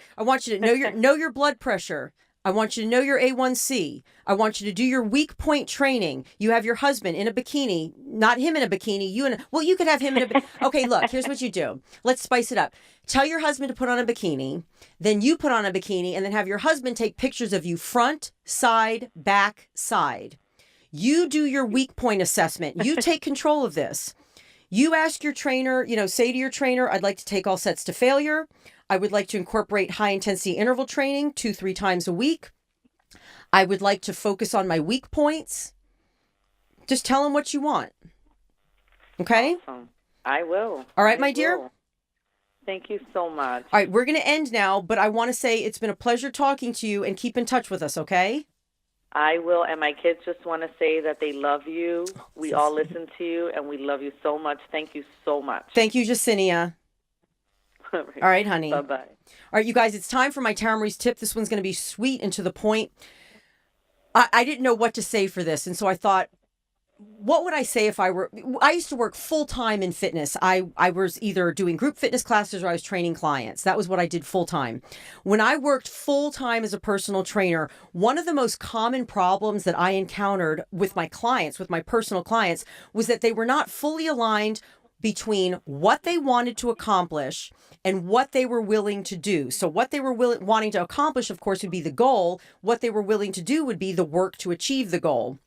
to know your blood pressure. I want you to know your A1C. I want you to do your weak point training. You have your husband in a bikini, not him in a bikini. You could have him in a Okay, look, here's what you do. Let's spice it up. Tell your husband to put on a bikini, then you put on a bikini, and then have your husband take pictures of you front, side, back, side. You do your weak point assessment. You take control of this. You ask your trainer, say to your trainer, I'd like to take all sets to failure. I would like to incorporate high intensity interval training 2-3 times a week. I would like to focus on my weak points. Just tell him what you want. Okay? Awesome. I will. All right, my dear? Thank you so much. All right, we're going to end now, but I want to say it's been a pleasure talking to you, and keep in touch with us, okay? I will, and my kids just want to say that they love you. We all listen to you, and we love you so much. Thank you so much. Thank you, Jacinia. All right, honey. Bye-bye. All right, you guys, it's time for my Tara Marie's tip. This one's going to be sweet and to the point. I didn't know what to say for this, and so I thought, what would I say if I used to work full-time in fitness. I was either doing group fitness classes or I was training clients. That was what I did full-time. When I worked full-time as a personal trainer, one of the most common problems that I encountered with my clients, with my personal clients, was that they were not fully aligned between what they wanted to accomplish and what they were willing to do. So what they were wanting to accomplish, of course, would be the goal. What they were willing to do would be the work to achieve the goal.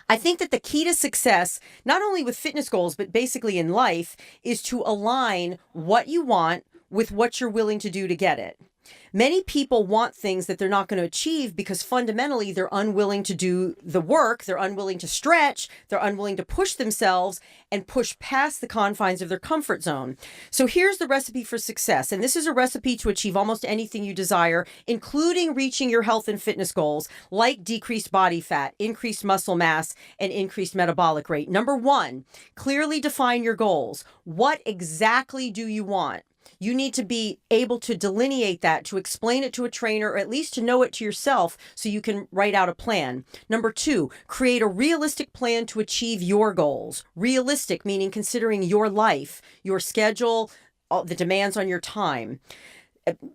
I think that the key to success, not only with fitness goals, but basically in life, is to align what you want with what you're willing to do to get it. Many people want things that they're not going to achieve because fundamentally they're unwilling to do the work, they're unwilling to stretch, they're unwilling to push themselves and push past the confines of their comfort zone. So here's the recipe for success. And this is a recipe to achieve almost anything you desire, including reaching your health and fitness goals, like decreased body fat, increased muscle mass, and increased metabolic rate. Number 1, clearly define your goals. What exactly do you want? You need to be able to delineate that, to explain it to a trainer, or at least to know it to yourself so you can write out a plan. Number 2, create a realistic plan to achieve your goals. Realistic, meaning considering your life, your schedule, all the demands on your time,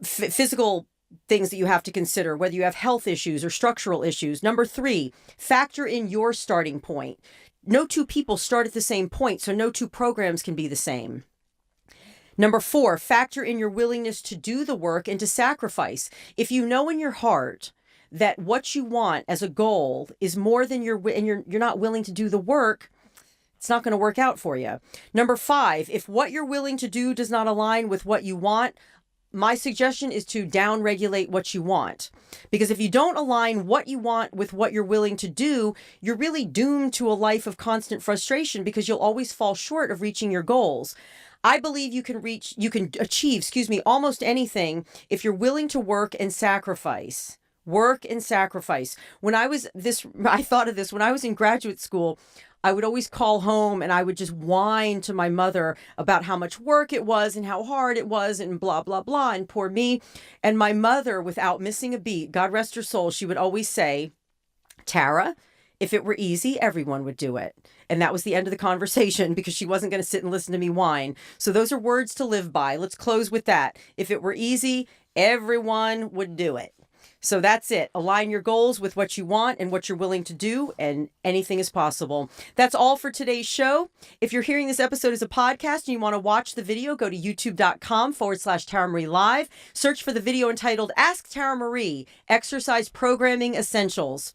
physical things that you have to consider, whether you have health issues or structural issues. Number 3, factor in your starting point. No two people start at the same point, so no two programs can be the same. Number 4, factor in your willingness to do the work and to sacrifice. If you know in your heart that what you want as a goal is more than you're not willing to do the work, it's not going to work out for you. Number 5, if what you're willing to do does not align with what you want, my suggestion is to down-regulate what you want. Because if you don't align what you want with what you're willing to do, you're really doomed to a life of constant frustration because you'll always fall short of reaching your goals. I believe you can achieve, almost anything if you're willing to work and sacrifice. Work and sacrifice. I thought of this when I was in graduate school. I would always call home and I would just whine to my mother about how much work it was and how hard it was and blah, blah, blah, and poor me. And my mother, without missing a beat, God rest her soul, she would always say, Tara, if it were easy, everyone would do it. And that was the end of the conversation because she wasn't going to sit and listen to me whine. So those are words to live by. Let's close with that. If it were easy, everyone would do it. So that's it. Align your goals with what you want and what you're willing to do, and anything is possible. That's all for today's show. If you're hearing this episode as a podcast and you want to watch the video, go to youtube.com/Tara Marie Live. Search for the video entitled Ask Tara Marie, Exercise Programming Essentials.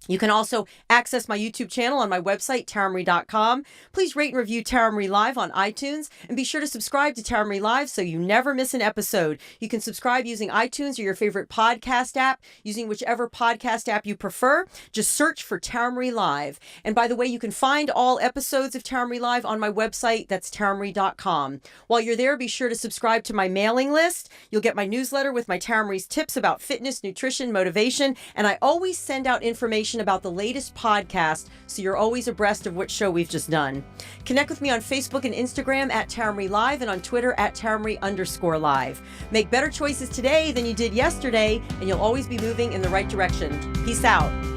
You can also access my YouTube channel on my website, TaraMarie.com. Please rate and review Tara Marie Live on iTunes, and be sure to subscribe to Tara Marie Live so you never miss an episode. You can subscribe using iTunes or your favorite podcast app, using whichever podcast app you prefer. Just search for Tara Marie Live. And by the way, you can find all episodes of Tara Marie Live on my website. That's TaraMarie.com. While you're there, be sure to subscribe to my mailing list. You'll get my newsletter with my Tara Marie's tips about fitness, nutrition, motivation, and I always send out information information about the latest podcast so you're always abreast of what show we've just done. Connect with me on Facebook and Instagram at Tamri Live and on Twitter at Tamri_live. Make better choices today than you did yesterday, and you'll always be moving in the right direction. Peace out.